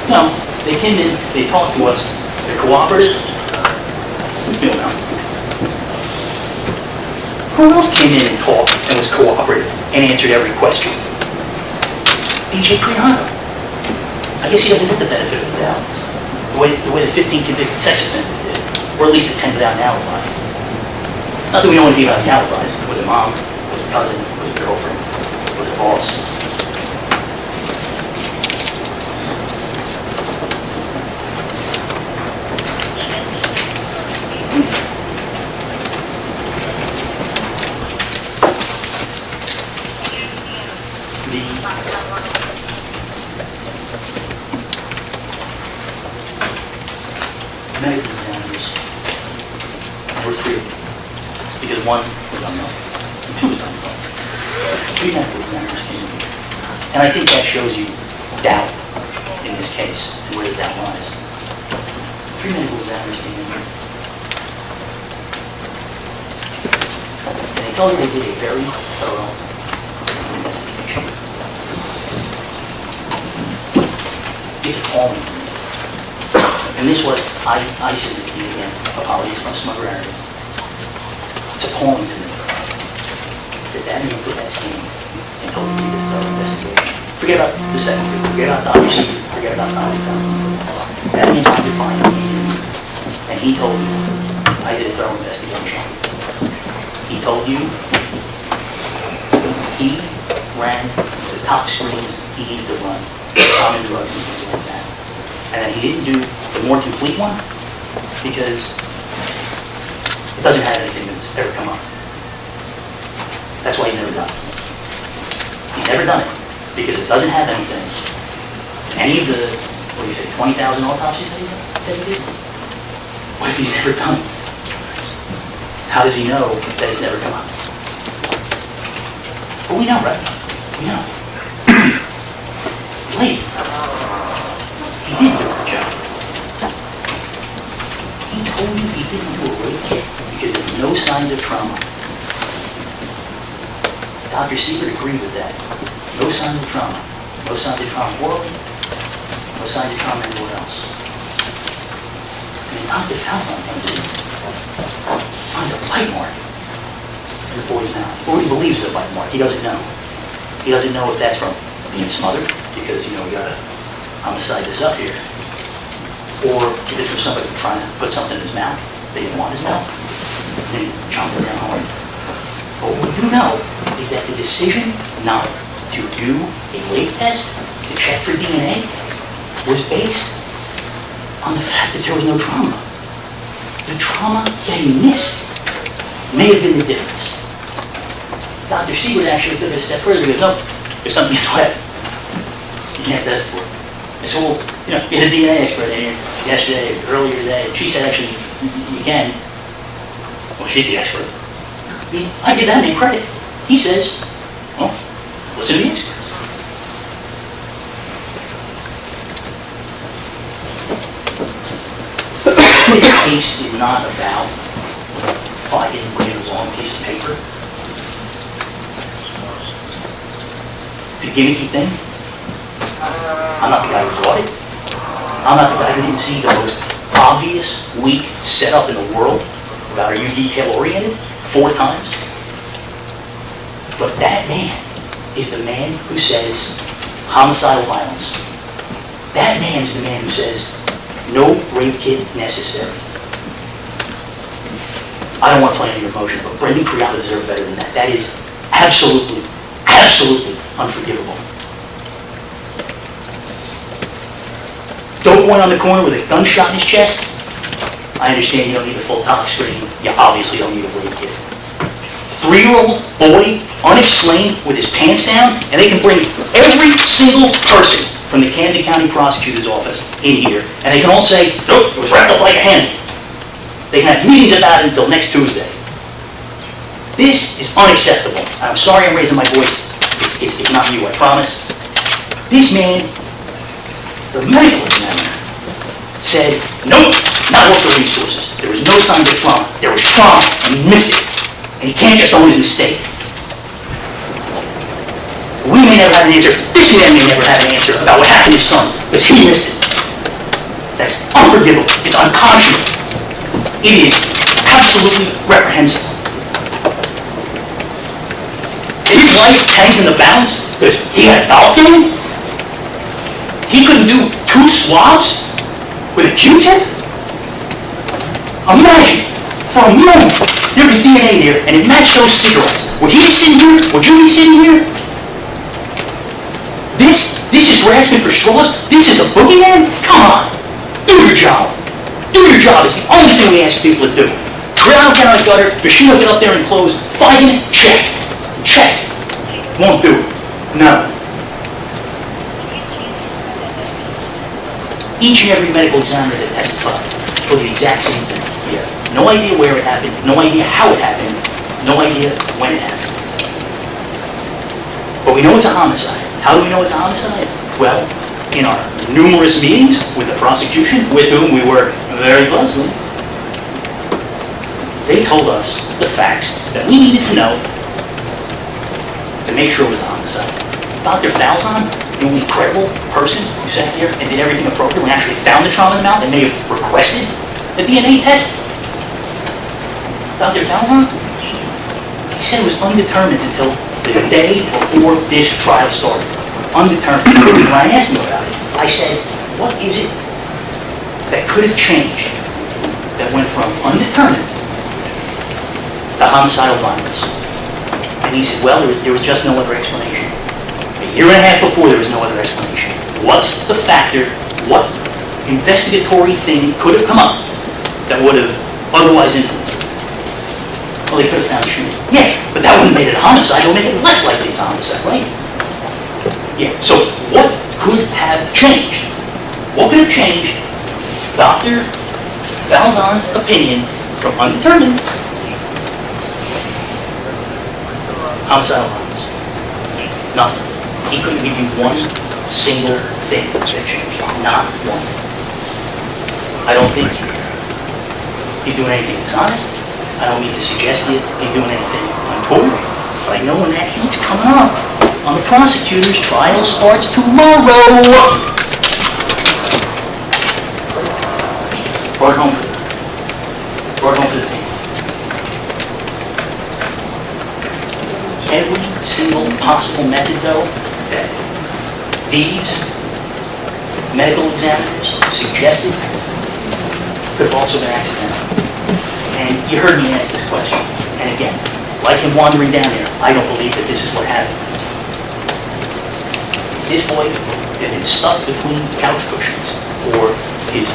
No, they came in, they talked to us, they're cooperative. We feel now. Who else came in and talked and was cooperative and answered every question? DJ Creato. I guess he doesn't get the benefit of the doubt. The way the 15 convicted sex offenders did. Or at least the 10 without an alibi. Not that we know anything about the alibis. Was it mom? Was it cousin? Was it girlfriend? Was it boss? Medical examiners were 3 of them, because 1 was unknown. Three medical examiners came in. And I think that shows you doubt in this case, and where the doubt lies. Three medical examiners came in. And they told me they did a very thorough investigation. It's appalling to me. And this was, I said it to you again, apologies from some other area. It's appalling to me that man put that stand and told me to thorough investigation. Forget about the second thing, forget about the obviously, forget about the $90,000. That man tried to find me, and he told you I did a thorough investigation. He told you he ran the top screens he needed to run, common drugs and things like that. And that he didn't do the more complete one because it doesn't have anything that's ever come up. That's why he's never done it. He's never done it because it doesn't have anything. Any of the, what do you say, 20,000 autopsies that he did? What if he's never done it? How does he know that it's never come up? Well, we know, right? We know. Please. He didn't do a good job. He told you he didn't do a rape kit because there were no signs of trauma. Dr. Siebert agreed with that. No signs of trauma. No signs of trauma orally. No signs of trauma anywhere else. And Dr. Falzon comes in, finds a bite mark in the boy's mouth. Or he believes it's a bite mark. He doesn't know. He doesn't know if that's from being smothered because, you know, you gotta homicide this up here, or if it's for somebody trying to put something in his mouth they didn't want in his mouth, and he chomped it down hard. But what we do know is that the decision not to do a rape test to check for DNA was based on the fact that there was no trauma. The trauma that he missed may have been the difference. Dr. Siebert actually took it a step further. He goes, no, there's something in the wet. You can't test for it. I said, well, you know, you had a DNA expert in here yesterday, or earlier today, and she said, actually, you can. Well, she's the expert. I mean, I give that man credit. He says, well, listen to the experts. This case is not about fighting with a long piece of paper. The gimmicky thing. I'm not the guy who brought it. I'm not the guy who didn't see the most obvious, weak setup in the world about are you detail-oriented 4 times. But that man is the man who says homicidal violence. That man is the man who says no rape kit necessary. I don't want to play on your emotion, but Brendan Creato deserves better than that. That is absolutely, absolutely unforgivable. Dope one on the corner with a gunshot in his chest. I understand you don't need a full top screen. You obviously don't need a rape kit. 3-year-old boy, unexplained, with his pants down, and they can bring every single person from the Camden County Prosecutor's Office in here, and they can all say, nope, it was wrapped up like a hen. They can have meetings about it until next Tuesday. This is unacceptable. I'm sorry I'm raising my voice. It's not you, I promise. This man, the medical examiner, said, nope, not worth the resources. There was no signs of trauma. There was trauma, and he missed it. And he can't just own his mistake. We may never have an answer. This man may never have an answer about what happened to his son, because he missed it. That's unforgivable. It's unconscionable. It is absolutely reprehensible. His life hangs in the balance because he had a golf game? He couldn't do 2 swabs with a Q-tip? Imagine, for a moment, there was DNA there and it matched those cigarettes. Would he be sitting here? Would you be sitting here? This is grasping for straws? This is a boogeyman? Come on, do your job. Do your job. It's the only thing we ask people to do. Creato County Gutter, Fashino get up there and close. Fighting, check. Check. Won't do it. No. Each and every medical examiner that testified told the exact same thing. Yeah. No idea where it happened, no idea how it happened, no idea when it happened. homicide. How do we know it's a homicide? Well, in our numerous meetings with the prosecution, with whom we work very closely, they told us the facts that we needed to know to make sure it was a homicide. Dr. Falzon, the only credible person who sat there and did everything appropriately and actually found the trauma in the mouth and may have requested the DNA test. Dr. Falzon, he said it was undetermined until the day before this trial started. Undetermined. When I asked him about it, I said, what is it that could have changed that went from undetermined to homicidal violence? And he said, well, there was just no other explanation. A year and a half before, there was no other explanation. What's the factor, what investigatory thing could have come up that would have otherwise influenced it? Well, they could have found shooting. Yeah, but that wouldn't have made it a homicide. It would make it less likely it's a homicide, right? Yeah, so what could have changed? What could have changed Dr. Falzon's opinion from undetermined homicidal violence? Nothing. He couldn't give you one single thing that changed. Not one. I don't think he's doing anything dishonest. I don't mean to suggest that he's doing anything untoward, but I know when that heat's coming up on the prosecutor's trial starts tomorrow. Brought it home for them. Brought it home for the team. Every single possible method, though, that these medical examiners suggested could have also been accidental. And you heard me ask this question. And again, like him wandering down there, I don't believe that this is what happened. This boy had been stuffed between couch cushions, or his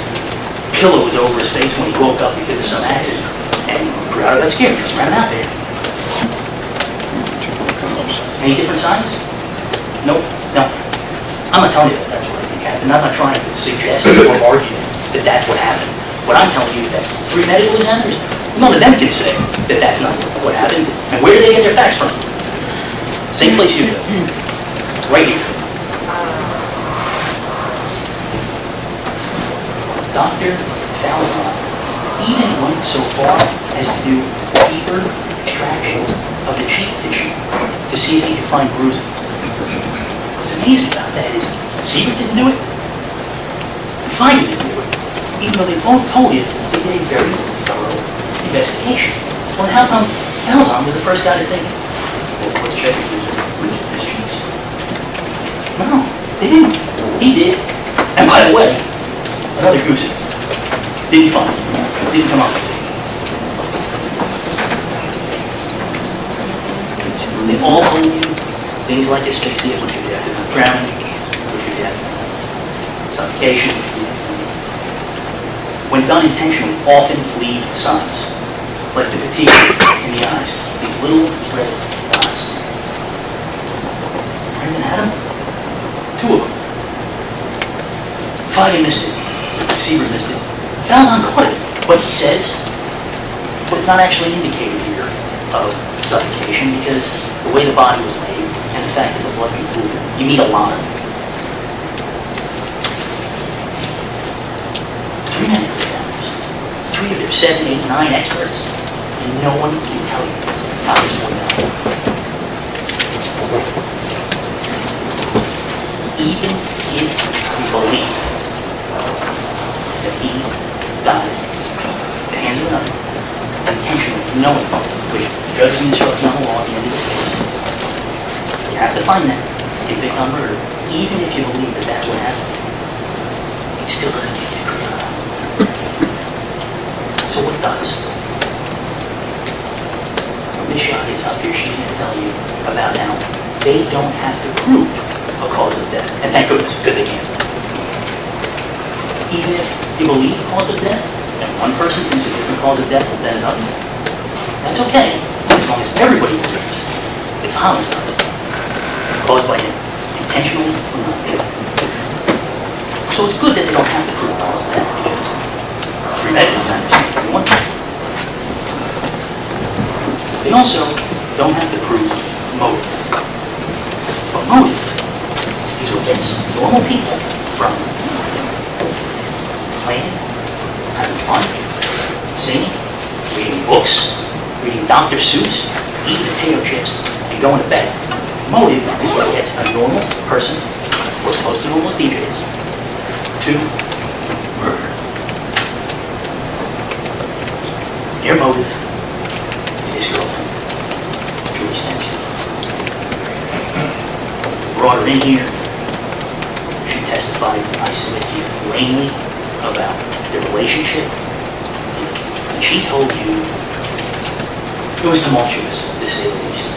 pillow was over his face when he woke up because of some accident. And Creato got scared, just ran out there. Any different signs? Nope. No. I'm not telling you that that's what I think happened. I'm not trying to suggest or argue that that's what happened. What I'm telling you is that 3 medical examiners, none of them can say that that's not what happened. And where do they get their facts from? Same place you do. Right here. Dr. Falzon even went so far as to do deeper extractions of the cheek tissue to see if he could find bruising. What's amazing about that is Siebert didn't do it, and Feige didn't do it, even though they both told you they did a very thorough investigation. Well, how come Falzon was the first guy to think, well, let's check if there's a bruise in his cheeks? No, they didn't. He did. And by the way, another goose didn't find it. Didn't come up with it. They all owe you things like asphyxia, which would be accidental drowning, which would be accidental suffocation, which would be accidental. When done intentionally, often leave signs, like the fatigue in the eyes, these little red dots. Brandon had them, 2 of them. Feige missed it. Siebert missed it. Falzon caught it, but he says, but it's not actually indicated here of suffocation because the way the body was laid and the fact that the blood can pool, you need a line. 3 medical examiners, 3 of their 7, 8, 9 experts, and no one can tell you how this boy died. Even if you believe that he died at the hands of another, intentionally, knowing, which the judge is instructing on the law at the end of the case. You have to find that, convict on murder, even if you believe that that's what happened. It still doesn't get you to Creato. So what does? Miss Shaw gets up here, she's going to tell you about how they don't have to prove a cause of death. And thank goodness, because they can't. Even if you believe the cause of death, and one person thinks a different cause of death than another, that's okay, as long as everybody believes it's a homicide caused by him, intentionally or not. So it's good that they don't have to prove the cause of death, because 3 medical examiners can't do one. They also don't have to prove motive. But motive normal people, from playing, having fun, singing, reading books, reading Dr. Seuss, eating potato chips, and going to bed. Motive is what gets a normal person, or close to normal DJs, to murder. Your motive is his girlfriend, Julie Stensky. Brought her in here. She testified, I submit to you, plainly about their relationship. And she told you it was tumultuous, to say the least.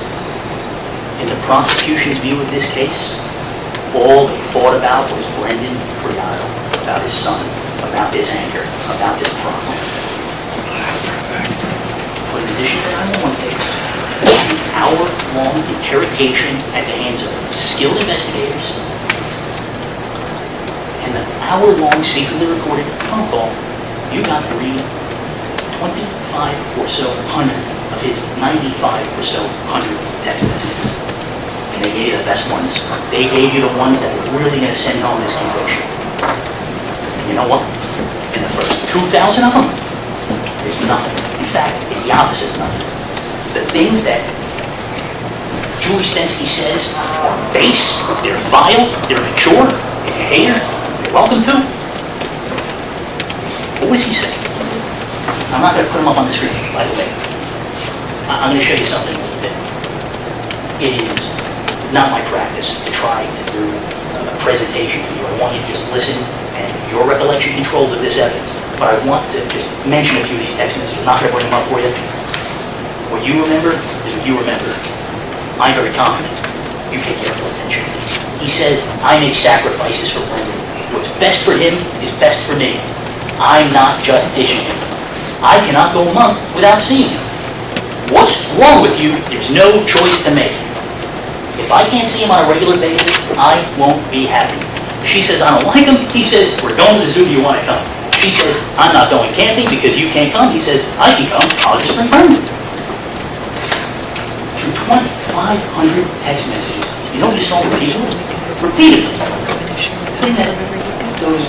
In the prosecution's view of this case, all they thought about was Brendan Creato, about his son, about this anger, about this problem. But in addition to that, one case, an hour-long interrogation at the hands of skilled investigators, and an hour-long secretly recorded phone call, you got to read 25 or so hundred of his 95 or so hundred text messages. And they gave you the best ones. They gave you the ones that were really going to send home this conviction. And you know what? In the first 2,000 of them, there's nothing. In fact, it's the opposite of nothing. The things that Julie Stensky says are base, they're vile, they're immature, if you hate her, you're welcome to. What was he saying? I'm not going to put him up on the screen, by the way. I'm going to show you something a little bit. It is not my practice to try to do a presentation for you. I want you to just listen, and your recollection controls of this evidence. But I want to just mention a few of these text messages. I'm not going to bring them up for you. What you remember is what you remember. I'm very confident. You pay careful attention. He says, I make sacrifices for Brendan. What's best for him is best for me. I'm not just ditching him. I cannot go a month without seeing him. What's wrong with you? There's no choice to make. If I can't see him on a regular basis, I won't be happy. She says, I don't like him. He says, we're going to the zoo. Do you want to come? She says, I'm not going camping because you can't come. He says, I can come. I'll just bring Brendan. Through 2,500 text messages, you know what you saw repeatedly? Repeatedly. Think that those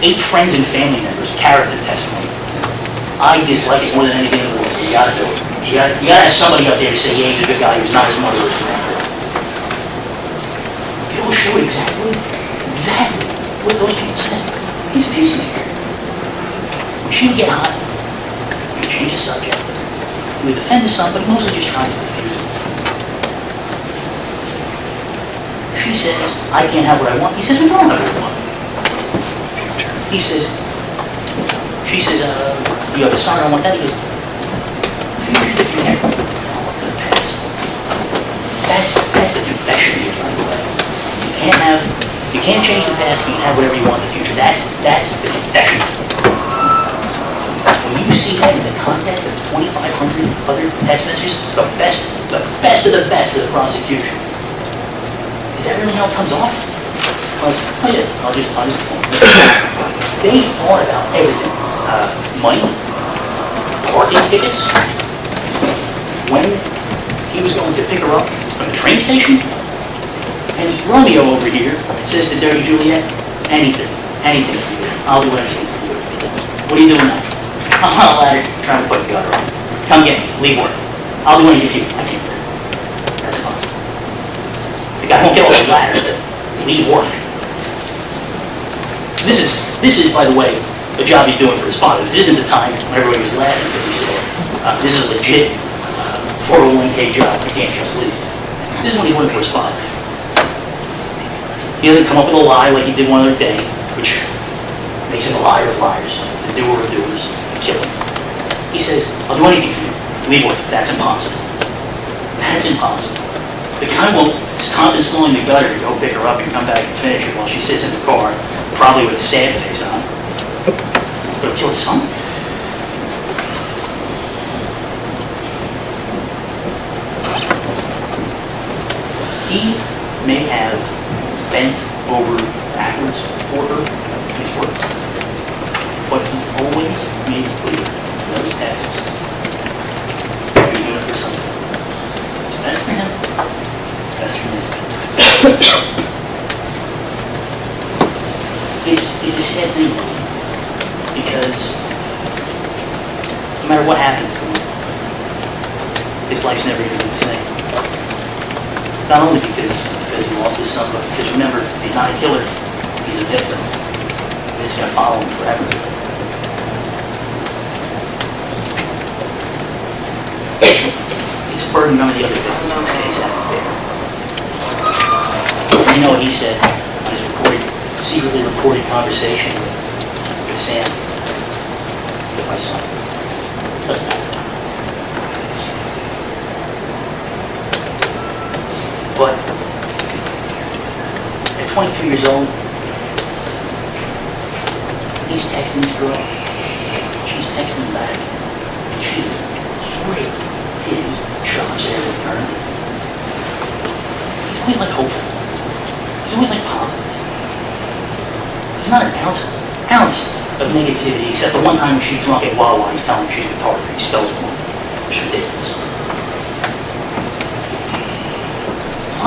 8 friends and family members' character testimony. I dislike it more than anything in the world. You gotta do it. You gotta have somebody up there to say, yeah, he's a good guy who's not his mother or his grandmother. It will show exactly what those people said. He's a peacemaker. When she would get hot, he would change the subject. He would defend his son, but he mostly just tried to confuse him. She says, I can't have what I want. He says, we don't have what we want. He says, she says, you have a son, I want that. He goes, future, the future. I want the past. That's the confession here, by the way. You can't change the past, you can have whatever you want in the future. That's the confession. When you see that in the context of 2,500 other text messages, the best of the best of the prosecution. Is that really how it comes off? Oh yeah, I'll just they thought about everything. Money, parking tickets, when he was going to pick her up from the train station, and Romeo over here says to Dirty Juliet, anything for you. I'll do anything for you. What are you doing now? I'm on a ladder trying to put the gutter on. Come get me, leave work. I'll do anything for you. I can't do it. That's impossible. The guy won't get off the ladder, but leave work. This is, by the way, a job he's doing for his father. This isn't the time when everybody was laughing because he said, this is a legit 401k job. You can't just leave. This is what he's doing for his father. He doesn't come up with a lie like he did one other day, which makes him a liar of liars, the doer of doers, and kill him. He says, I'll do anything for you. Leave work. That's impossible. That's impossible. The guy won't stop installing the gutter to go pick her up and come back and finish it while she sits in the car, probably with a sad face on. But kill his son? He may have bent over backwards for her in his work, but he always made it clear in those texts that he was doing it for something. It's best for him. It's best for his family. it's a sad thing, because no matter what happens to him, his life's never going to be the same. Not only because he lost his son, but because remember, he's not a killer, he's a victim. It's going to follow him forever. It's a burden none of the other victims in this case have to bear. And you know what he said on his secretly recorded conversation with Sam, with my son. Doesn't matter. But at 22 years old, he's texting this girl. She's texting him back. And she's great. His chops at every turn. He's always like hopeful. He's always like positive. There's not an ounce of negativity, except the one time when she's drunk at Wawa, he's telling her she's retarded. He spells it wrong. It's ridiculous.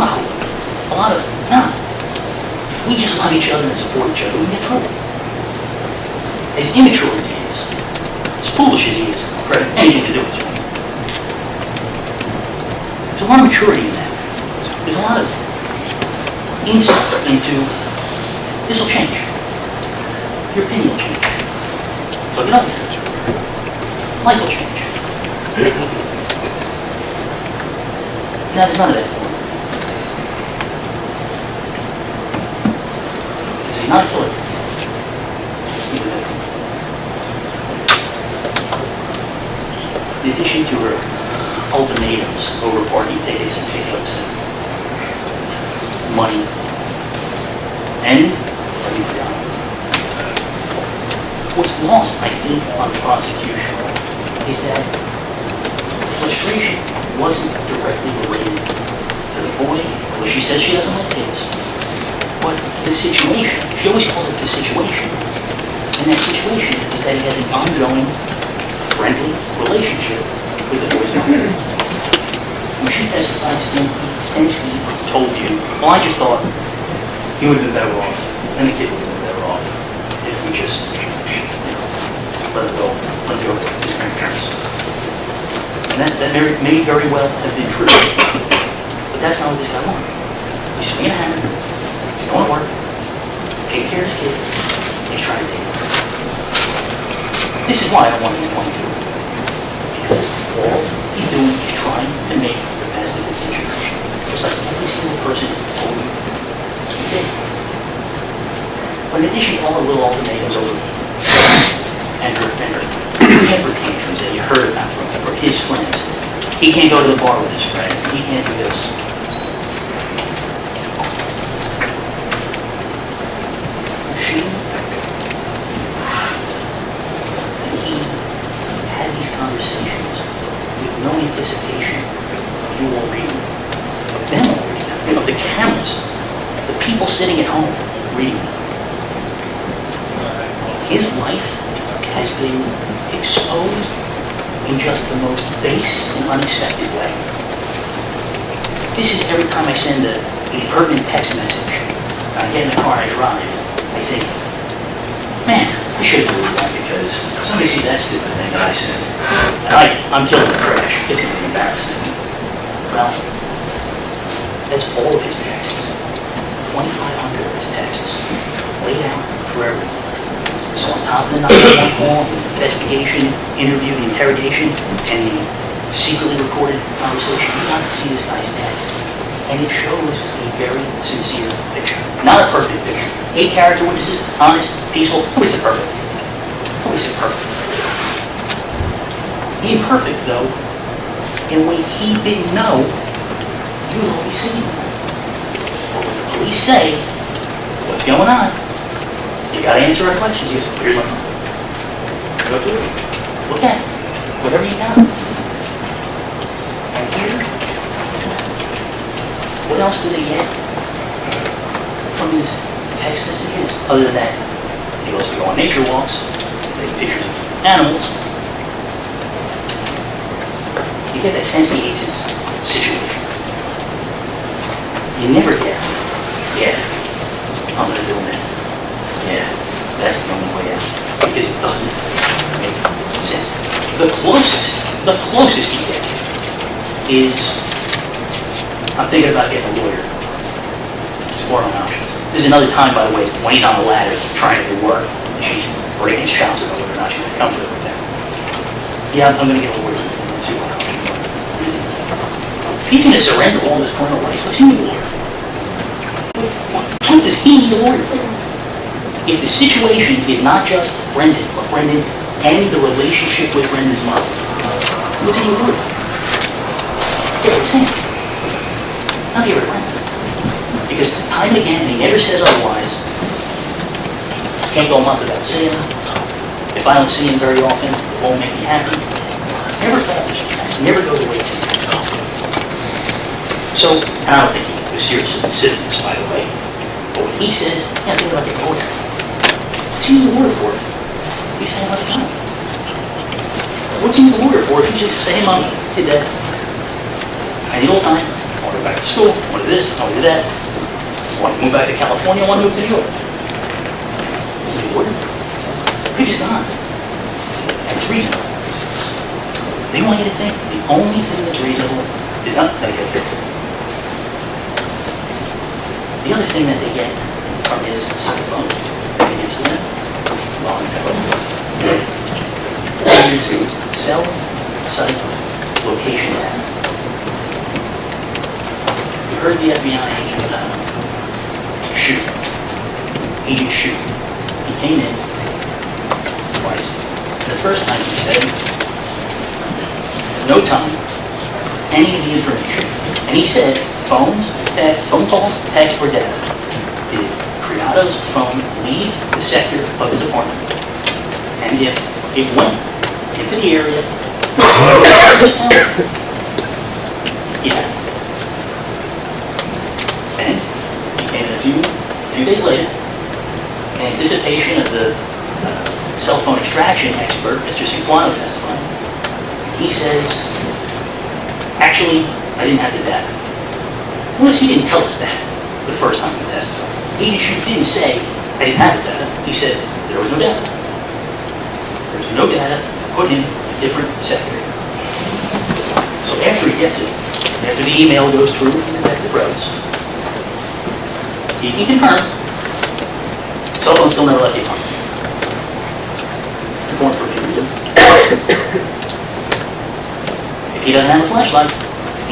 A lot of, no. If we just love each other and support each other, we get through it. As immature as he is, as foolish as he is, for anything to do with you. There's a lot of maturity in that. There's a lot of insight into, this will change. Your opinion will change. Look at others. Life will change. Now, there's none of that for him. He's not a killer. He's a victim. In addition to her ultimatums over parking tickets and pickups and money, and everything's down. What's lost, I think, on the prosecution is that frustration wasn't directly related to the boy. Well, she says she doesn't like kids. But the situation, she always calls it the situation. And that situation is that he has an ongoing, friendly relationship with the boy's mother. When she testified, Stensky told you, well, I just thought he would have been better off, and the kid would have been better off if we just, let it go with his grandparents. And that may very well have been true. But that's not what this guy wanted. He's swinging a hammer. He's going to work, take care of his kid, and he's trying to take care of it. This is why I don't want him to do it. Because all he's doing is trying to make the best of this situation. Just like every single person told me he did. But in addition to all the little ultimatums over and her temper tantrums that you heard about from his friends, he can't go to the bar with his friends, he can't do this. She and he had these conversations with no anticipation of you all reading, of them all reading, of the cameras, the people sitting at home reading. His life has been exposed in just the most base and unexpected way. This is every time I send an urgent text message, I get in the car and I drive, I think, man, I should have believed that because somebody sees that stupid thing that I sent, and I'm killed in a crash. It's going to be embarrassing. Well, that's all of his texts. 2,500 of his texts laid out for everyone. So on top of the 911 call, the investigation, interview, the interrogation, and the secretly recorded conversation, you got to see this guy's text. And it shows a very sincere picture. Not a perfect picture. 8 character witnesses, honest, peaceful. Nobody's perfect. Nobody's perfect. Imperfect, though, in a way he didn't know you'd always see him. But when the police say, what's going on? You gotta answer our questions. Here's what go through it. Look at it. Whatever you got. And here, what else did they get from his text messages? Other than that, he loves to go on nature walks, take pictures of animals. You get that sense he hates his situation. You never get, yeah, I'm gonna do it. Yeah. That's the only way out, because it doesn't make sense. The closest you get is, I'm thinking about getting a lawyer, exploring my options. This is another time, by the way, when he's on the ladder trying to do work, and she's breaking his chops about whether or not she's going to come to it with that. Yeah, I'm going to get a lawyer and see what options are. If he's going to surrender all this criminal rights, what's he need a lawyer for? What does he need a lawyer for? If the situation is not just Brendan, but Brendan and the relationship with Brendan's mother, what's he need a lawyer for? Get the same. Not here at Brendan. Because time and again, he never says otherwise. Can't go a month without seeing him. If I don't see him very often, it won't make me happy. Never falters. Never goes away. So, and I don't think he was serious in citizens, by the way. But when he says, yeah, think about getting a lawyer. What's he need a lawyer for? He's saying about the time. What's he need a lawyer for if he's just saying, Mom, did that? And the old time, I want to go back to school, I want to do this, I want to do that. I want to move back to California, I want to move to New York. What's he need a lawyer? They're just gone. And it's reasonable. They want you to think the only thing that's reasonable is not that they get picked. The other thing that they get from his cell phone, they use them, Law&Crime, is cell site location data. You heard the FBI agent shoot. Agent shoot. He came in twice. The first time he said, at no time, any of the information. And he said, phone calls, text, or data. Did Creato's phone leave the sector of his apartment? And if it went into the area, yeah. And he came in a few days later, in anticipation of the cell phone extraction expert, Mr. Cifuano, testifying. He says, actually, I didn't have the data. Notice he didn't tell us that the first time he testified. Agent didn't say, I didn't have the data. He said, there was no data. There was no data, put in a different sector. So after he gets it, after the email goes through from Detective Rhodes, he can confirm, cell phone still never left the apartment. Important for a few reasons. If he doesn't have a flashlight,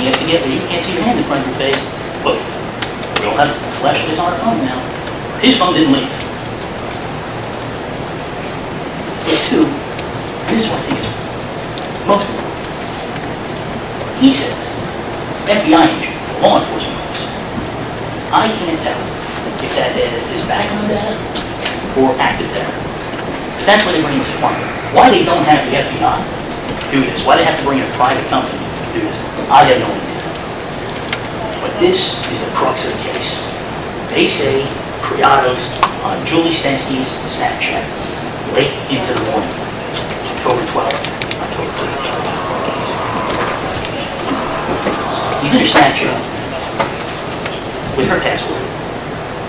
he has to get, you can't see your hand in front of your face. But we all have flashlights on our phones now. His phone didn't leave. But two, and this is what I think is most important. He says, FBI agent, law enforcement officer, I can't tell if that data is background data or active data. But that's why they bring this apart. Why they don't have the FBI do this, why they have to bring in a private company to do this, I have no idea. But this is the crux of the case. They say Creato's on Julie Stensky's Snapchat late into the morning, October 12th, October 13th. He's in her Snapchat with her password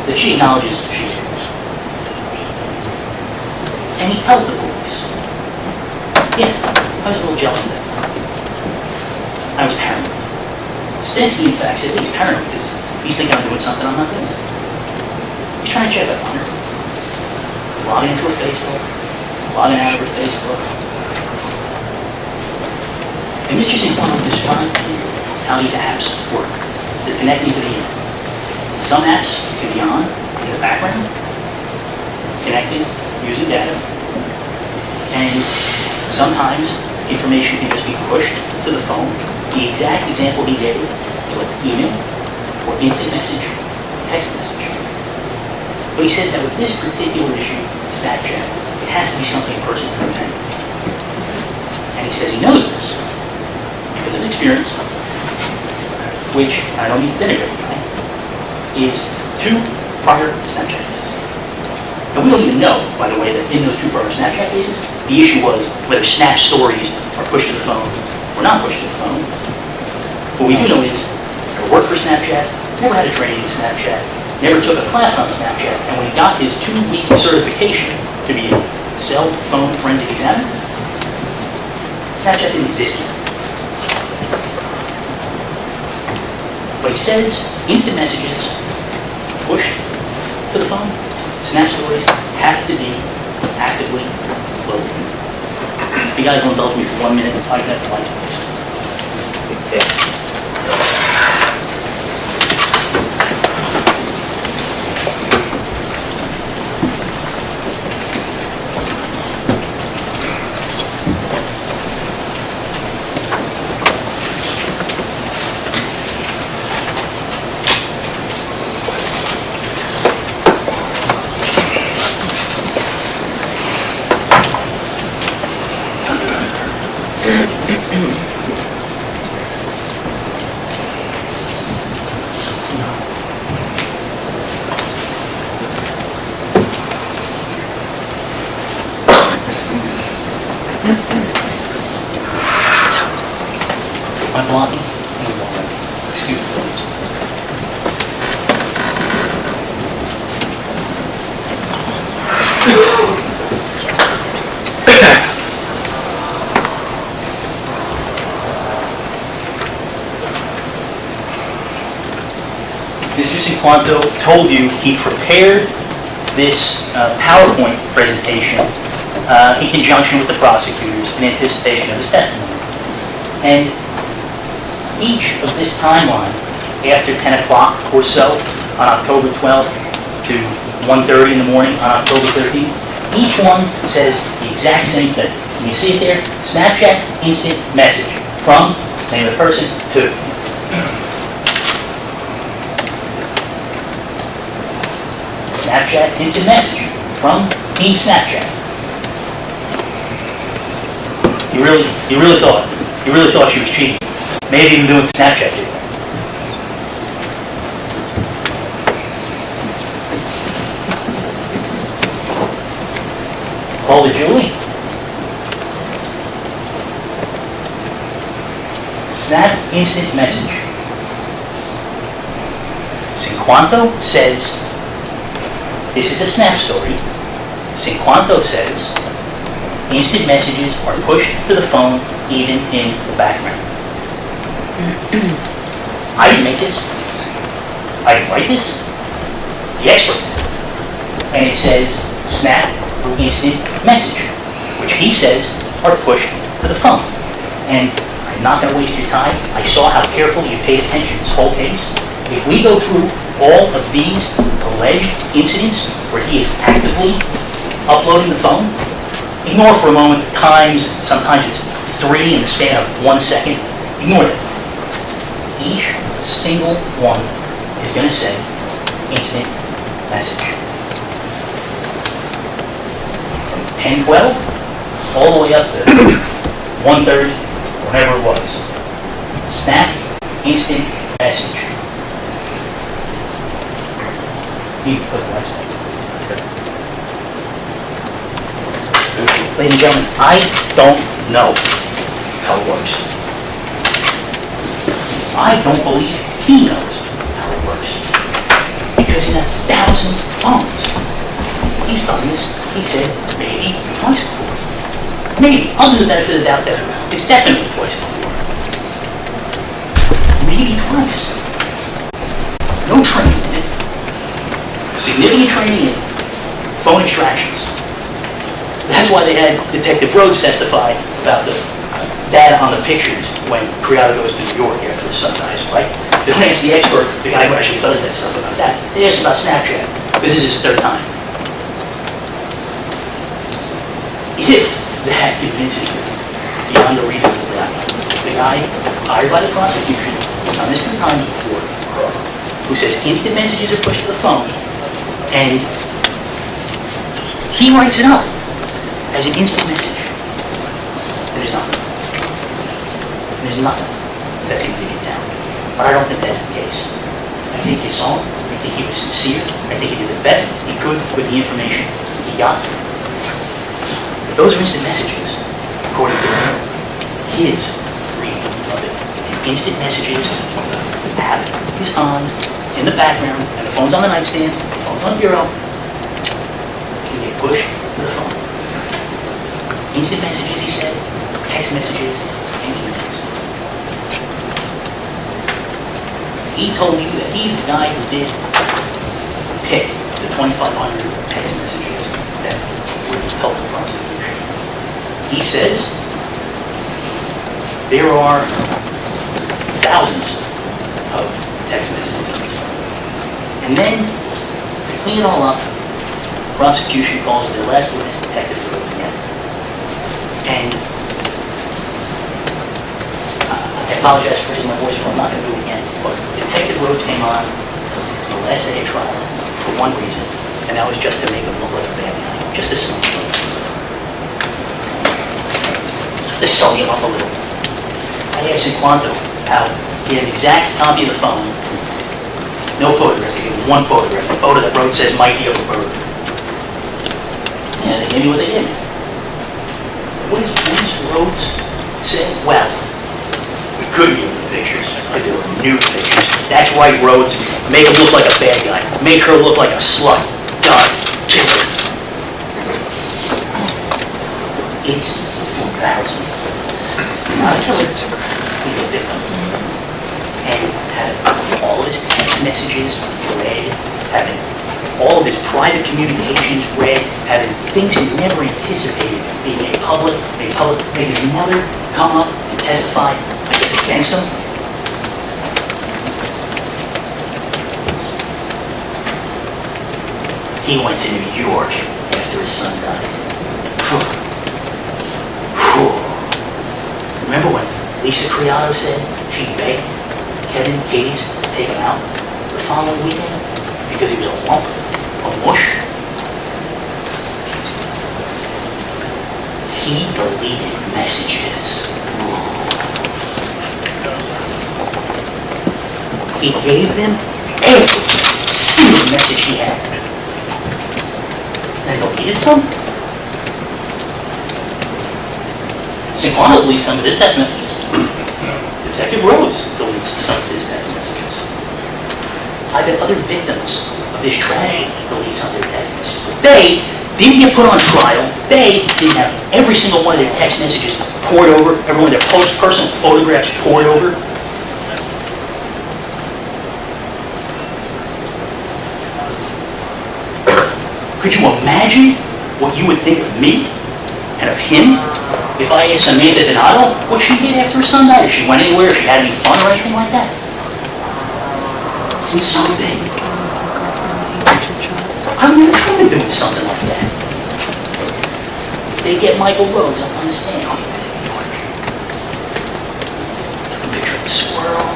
that she acknowledges she used. And he tells the police, yeah, I was a little jealous of that. I was paranoid. Stensky, in fact, said he's paranoid because he's thinking I'm doing something I'm not doing. He's trying to check up on her. He's logging into her Facebook, logging out of her Facebook. And Mr. Cifuano described to you how these apps work. They're connecting to the internet. Some apps can be on in the background, connecting, using data. And sometimes information can just be pushed to the phone. The exact example he gave was like email or instant message, text message. But he said that with this particular issue, Snapchat, it has to be something a person's going to intend. And he says he knows this because of experience, which, I don't mean to denigrate, is 2 prior Snapchat cases. And we don't even know, by the way, that in those 2 prior Snapchat cases, the issue was whether Snap stories are pushed to the phone or not pushed to the phone. What we do know is, I worked for Snapchat, never had a training in Snapchat, never took a class on Snapchat, and when he got his 2-week certification to be a cell phone forensic examiner. Snapchat didn't exist yet. But he says instant messages pushed to the phone, Snap stories have to be actively loaded. If you guys will indulge me for 1 minute, I can have the lights, please. Am I blocking? Excuse me, please. Mr. Quanto told you he prepared this PowerPoint presentation in conjunction with the prosecutors in anticipation of his testimony. And each of this timeline, after 10 o'clock or so on October 12th to 1:30 in the morning on October 13th, each one says the exact same thing. And you see it there, Snapchat instant message from name of the person to Snapchat instant message from Team Snapchat. You really thought she was cheating. Maybe even doing Snapchat too. Call to Julie. Snap instant message. Cinquanto says this is a Snap story. Cinquanto says instant messages are pushed to the phone even in the background. I didn't make this. I didn't write this. The expert. And it says Snap instant message, which he says are pushed to the phone. And I'm not going to waste your time. I saw how carefully you paid attention to this whole case. If we go through all of these alleged incidents where he is actively uploading the phone, ignore for a moment the times, sometimes it's 3 in the span of 1 second. Ignore that. Each single one is going to say instant message. From 10:12 all the way up to 1:30, whenever it was. Snap instant message. You can put the lights back. Ladies and gentlemen, I don't know how it works. I don't believe he knows how it works. Because in 1,000 phones, he's done this, he said, maybe twice before. Maybe. I'll do the benefit of the doubt that it's definitely twice before. Maybe twice. No training in it. Significant training in phone extractions. That's why they had Detective Rhodes testify about the data on the pictures when Creato goes to New York after his son dies, right? They don't ask the expert, the guy who actually does that stuff, about that. They ask about Snapchat, because this is his 3rd time. If that convinces you beyond a reasonable doubt, the guy hired by the prosecution, who's done this 3 times before, who says instant messages are pushed to the phone, and he writes it up as an instant message. There's nothing. There's nothing that's going to get it down. But I don't think that's the case. I think he saw him. I think he was sincere. I think he did the best he could with the information he got. But those are instant messages, according to his reading of it. And instant messages, when the app is on, in the background, and the phone's on the nightstand, the phone's on the bureau, you get pushed to the phone. Instant messages, he said, text messages, and emails. He told me that he's the guy who did pick the 2,500 text messages that would help the prosecution. He says there are thousands of text messages on this phone. And then, to clean it all up, the prosecution calls their last witness, Detective Rhodes, again. And I apologize for raising my voice, but I'm not going to do it again. But Detective Rhodes came on the last day of trial for one reason, and that was just to make him look like a bad guy, just to sell him up. To sell him up a little. I asked Creato how he had an exact copy of the phone, no photographs, they gave him one photograph, a photo that Rhodes says might be of a bird. Yeah, they gave me what they gave me. What does Rhodes say? Well, we could give him the pictures, because they were nude pictures. That's right, Rhodes. Make him look like a bad guy. Make her look like a slut. God, killer. It's embarrassing. Not a killer. He's a victim. And having all of his text messages read, having all of his private communications read, having things he never anticipated being made public, making his mother come up and testify, I guess, against him. He went to New York after his son died. Remember when Lisa Creato said she begged Kevin Gates to take him out the following weekend because he was a lump, a mush? He deleted messages. He gave them every single message he had. And deleted some? Creato deleted some of his text messages. Detective Rhodes deletes some of his text messages. I bet other victims of this tragedy delete some of their text messages. But they didn't get put on trial. They didn't have every single one of their text messages poured over, every one of their personal photographs poured over. Could you imagine what you would think of me and of him if I asked Amanda Donato what she did after her son died? If she went anywhere, if she had any fun or anything like that? Since something. I would have tried doing something like that. If they get Michael Rhodes, I'll understand. Took a picture of the squirrel,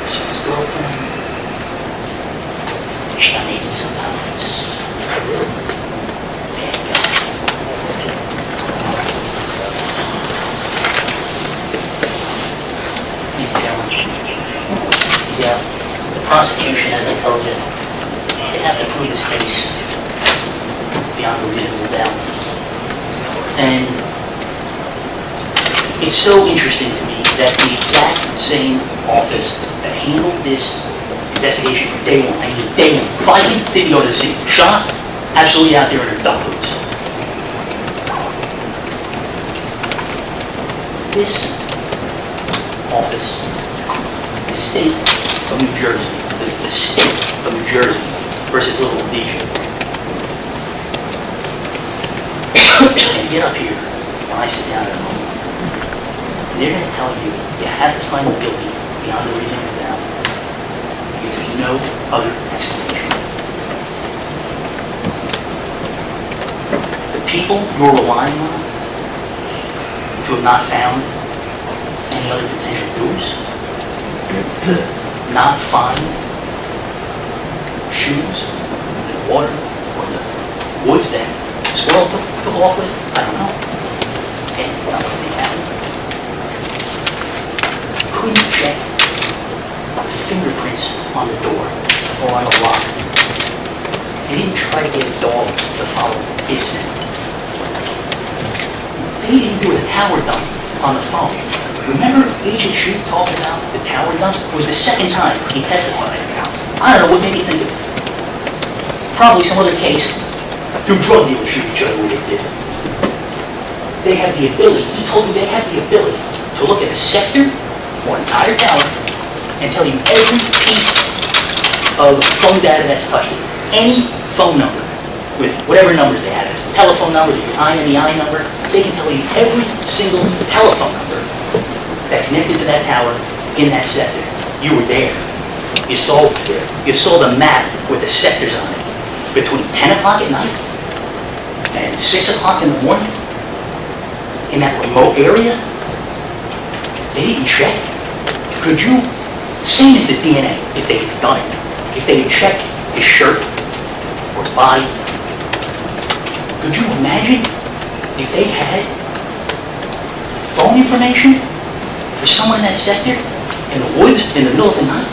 his girlfriend. She got naked sometimes. Bad guy. Yeah, the prosecution, as I told you, they have to prove this case beyond a reasonable doubt. And it's so interesting to me that the exact same office that handled this investigation from day one, I mean day one, finally didn't go to the scene. Shot, absolutely out there in their duck boots. This office, the state of New Jersey, the state of New Jersey versus little DJ. And get up here when I sit down at a moment. They're going to tell you you have to find the guilty beyond a reasonable doubt because there's no other explanation. The people you're relying on to have not found any other potential clues, to not find shoes in the water or the woods that the squirrel took off with, I don't know. And nothing happened. Couldn't check the fingerprints on the door or on the lock. They didn't try to get a dog to follow his scent. They didn't do a tower dump on the phone. Remember Agent Shute talked about the tower dump? It was the second time he testified. I don't know what made me think of it. Probably some other case Do drug dealers shoot each other the way they did? They have the ability, he told me they have the ability to look at a sector or an entire tower and tell you every piece of phone data that's touched. Any phone number with whatever numbers they have, it's the telephone number, the IMEI number, they can tell you every single telephone number that connected to that tower in that sector. You were there. You saw what was there. You saw the map with the sectors on it. Between 10 o'clock at night and 6 o'clock in the morning, in that remote area, they didn't check. Could you, same as the DNA, if they had done it, if they had checked his shirt or his body, could you imagine if they had phone information for someone in that sector, in the woods, in the middle of the night?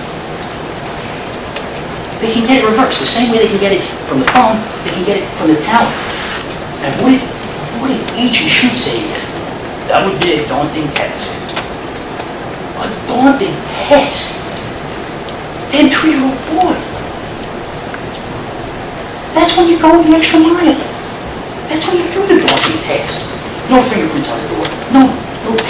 They can get it reversed. The same way they can get it from the phone, they can get it from the tower. And what did Agent Shute say to you? That would be a daunting task. A daunting task? 10 3-year-old boy. That's when you go the extra mile. That's when you do the daunting task. No fingerprints on the door. No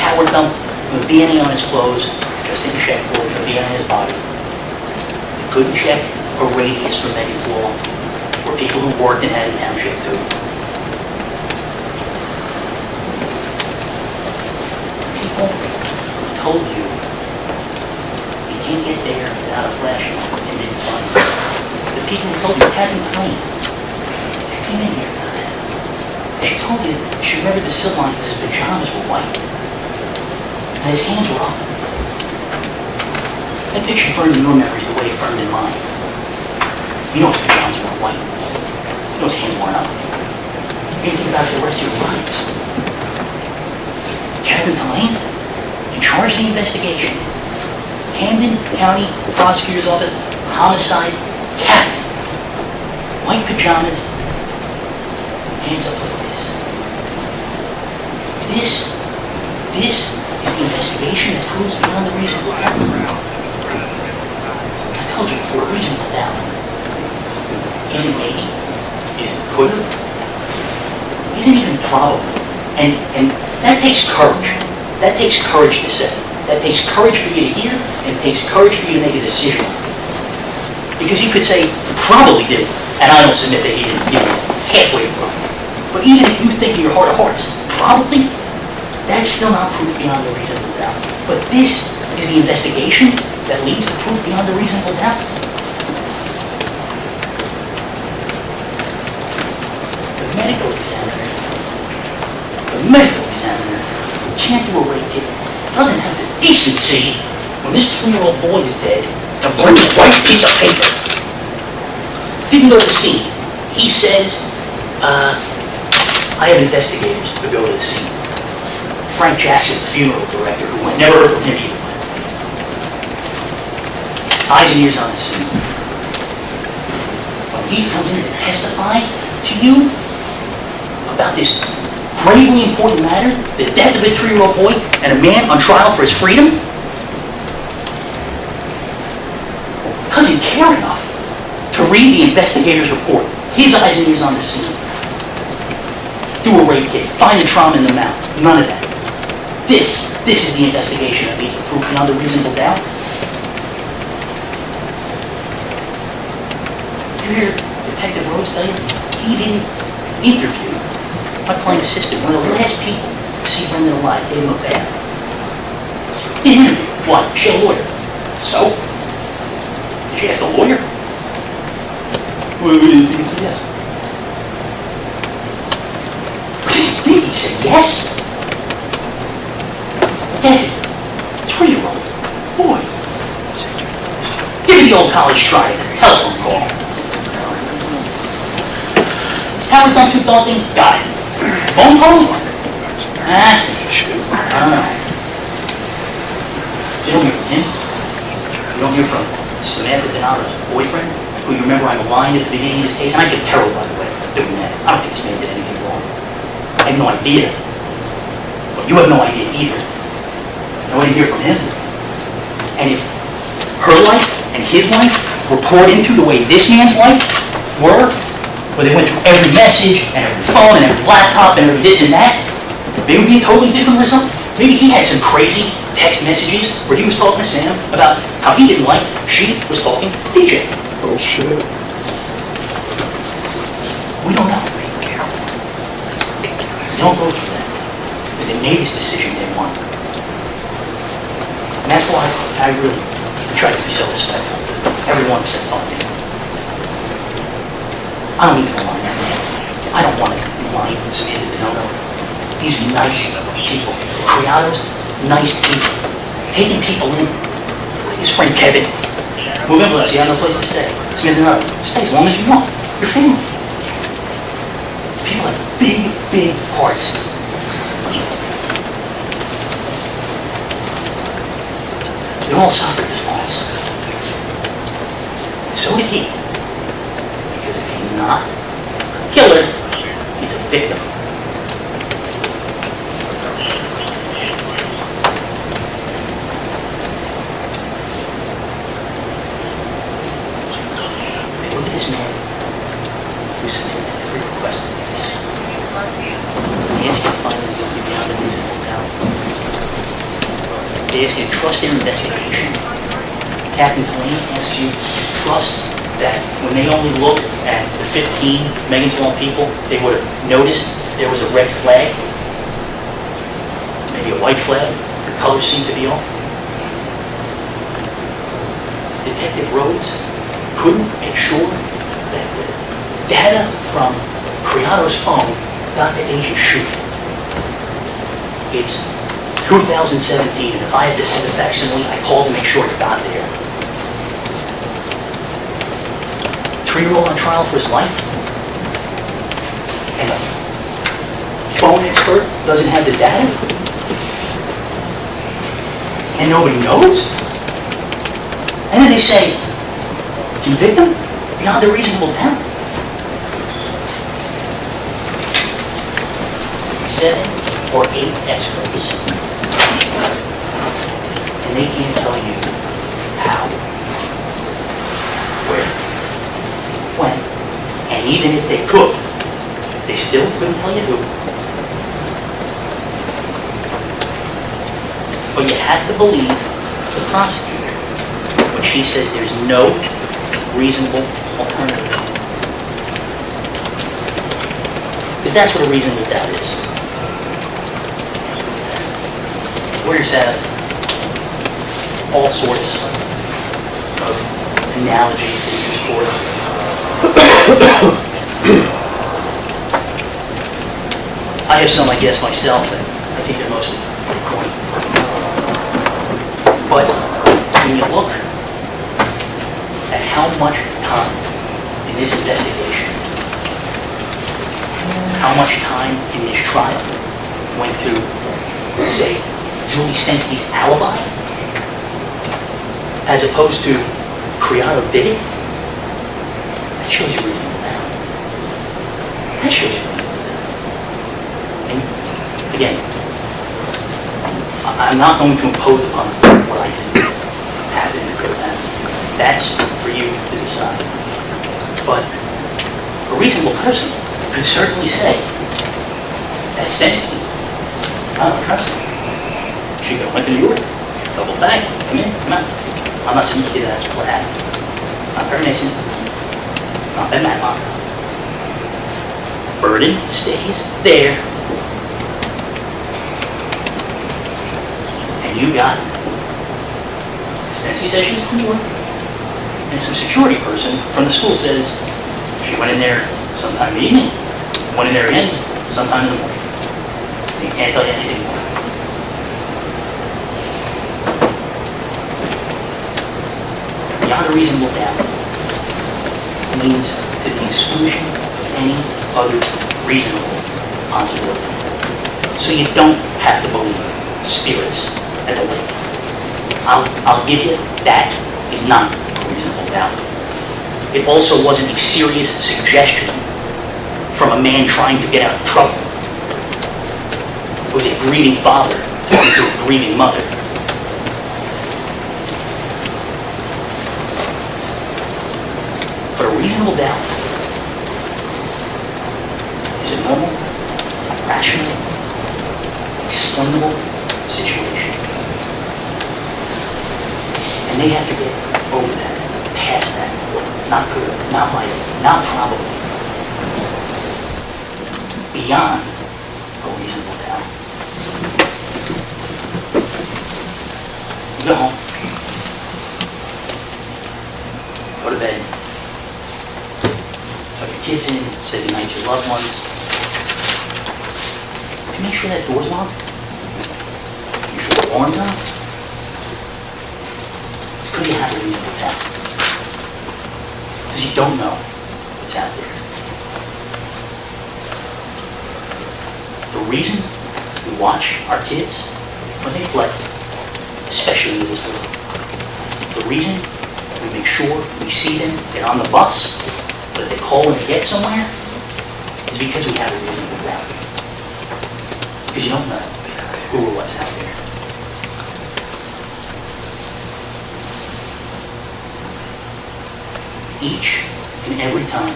power dump. No DNA on his clothes. Just in check for no DNA on his body. You couldn't check a radius from Megan's Law, or people who worked in Haddon Township too. People told you can't get there without a flashlight and didn't find it. The people who told you hadn't claimed. They came in here. She told you she remembered the silk line because his pajamas were white and his hands were up. That picture burned in your memories the way it burned in mine. You know his pajamas weren't white. You know his hands weren't up. You didn't think about it the rest of your lives. Captain Tulane, in charge of the investigation. Camden County Prosecutor's Office, homicide, captain. White pajamas, hands up like this. This is the investigation that proves beyond a reasonable doubt. I told you before, reasonable doubt. Isn't maybe, isn't could, isn't even probable. And that takes courage. That takes courage to say. That takes courage for you to hear, and it takes courage for you to make a decision. Because you could say, probably did, and I don't submit that he didn't, halfway wrong. But even if you think in your heart of hearts, probably, that's still not proof beyond a reasonable doubt. But this is the investigation that leads to proof beyond a reasonable doubt. The medical examiner can't do a rape kit, doesn't have the decency when this 3-year-old boy is dead to bring a white piece of paper. Didn't go to the scene. He says, I have investigators who go to the scene. Frank Jackson, the funeral director, who went, never heard from him either. Eyes and ears on the scene. When he comes in to testify to you about this gravely important matter, the death of a 3-year-old boy and a man on trial for his freedom, doesn't care enough to read the investigator's report. His eyes and ears on the scene. Do a rape kit, find the trauma in the mouth. None of that. This is the investigation that leads to proof beyond a reasonable doubt. Did you hear Detective Rose tell you? He didn't interview my client's sister, one of the last people to see Brendan alive, gave him a bath. He didn't interview. Why? She had a lawyer. So? Did she ask the lawyer? What do you think he said yes? What do you think he said yes? Dead. 3-year-old boy. Give me the old college try, telephone call. Howard done too daunting? Got it. Phone call? I don't know. You don't hear from him? You don't hear from Samantha Donato's boyfriend, who you remember I maligned at the beginning of this case? And I feel terrible, by the way, for doing that. I don't think this man did anything wrong. I have no idea. But you have no idea either. I didn't hear from him. And if her life and his life were poured into the way this man's life were, where they went through every message and every phone and every laptop and every this and that, maybe it would be a totally different result. Maybe he had some crazy text messages where he was talking to Sam about how he didn't like she was talking to DJ. Oh, shit. We don't know. Don't go through that. Because they made this decision day one. And that's why I really try to be so respectful to everyone except on me. I don't even mind that man. I don't want to mind some kid that don't know. These are nice people. Creato's nice people. Taking people in. His friend Kevin. Move in with us. You have no place to stay. Smith and Rowe. Stay as long as you want. Your family. People have big, big hearts. They all suffered this loss. And so did he. Because if he's not a killer, he's a victim. They look at this man who submitted every request. They ask you to find him guilty beyond a reasonable doubt. They ask you to trust their investigation. Captain Delaney asks you to trust that when they only looked at the 15 Megan's Law people, they would have noticed there was a red flag, maybe a white flag, the colors seemed to be off. Detective Rhodes couldn't make sure that the data from Creato's phone got to Agent Shute. It's 2017, and if I had to send a facsimile, I called to make sure it got there. 3-year-old on trial for his life, and a phone expert doesn't have the data, and nobody knows? And then they say, convict him beyond a reasonable doubt. 7 or 8 experts, and they can't tell you how, where, when, and even if they could, they still couldn't tell you who. But you have to believe the prosecutor when she says there's no reasonable alternative. Because that's what a reasonable doubt is. Lawyers have all sorts of analogies to use for it. I have some, I guess, myself, and I think they're mostly corny. But when you look at how much time in this investigation, how much time in this trial went to, say, Julie Stensky's alibi, as opposed to Creato did it, that shows you reasonable doubt. That shows you reasonable doubt. And again, I'm not going to impose upon what I think happened or could have happened. That's for you to decide. But a reasonable person could certainly say that Stensky, I don't trust him. She went to New York, double back, come in, come out. I'm not saying you did that, that's what happened. Not Perry Mason, not Ben Matlock. Burden stays there. And you got Stensky says she's in New York. And some security person from the school says she went in there sometime in the evening, went in there again sometime in the morning. And you can't tell you anything more. Beyond a reasonable doubt means to the exclusion of any other reasonable possibility. So you don't have to believe spirits at the lake. I'll give you that is not a reasonable doubt. It also wasn't a serious suggestion from a man trying to get out of trouble. It was a grieving father talking to a grieving mother. But a reasonable doubt rational, explainable situation. And they have to get over that, past that. Not good, not likely, not probably. Beyond a reasonable doubt. You go home. Go to bed. Tuck your kids in, say goodnight to your loved ones. And make sure that door's locked. Make sure the alarm's on. Because you have a reasonable doubt. Because you don't know what's out there. The reason we watch our kids when they play, especially this little, the reason we make sure we see them get on the bus, but if they call when they get somewhere, is because we have a reasonable doubt. Because you don't know who or what's out there. Each and every time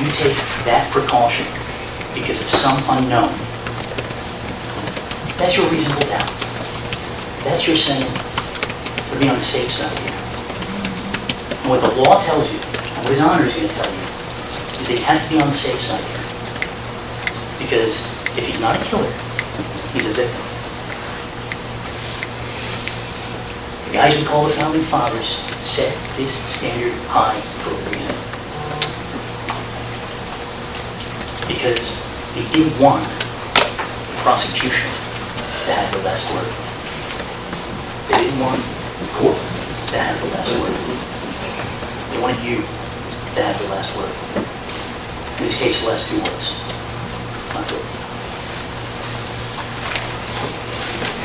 you take that precaution because of some unknown, that's your reasonable doubt. That's your saying, to be on the safe side here. And what the law tells you, and what his honor is going to tell you, is that you have to be on the safe side here. Because if he's not a killer, he's a victim. The guys we call the Founding Fathers set this standard high for a reason. Because they didn't want the prosecution to have the last word. They didn't want the court to have the last word. They wanted you to have the last word. In this case, the last two words. Not guilty.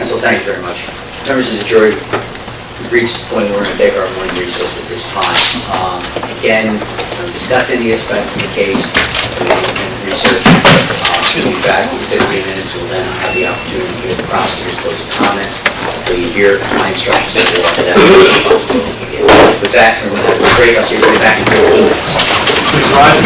Counsel, thank you very much. Members of the jury, we've reached the point where we're going to take our morning recess at this time. Again, discuss any aspect of the case and research. We'll be back in 15 minutes. We'll then have the opportunity to give the prosecutors closing comments until you hear my instructions that will have responsibility to give. With that, we're going to have a break. I'll see everybody back in 15 minutes. Please rise.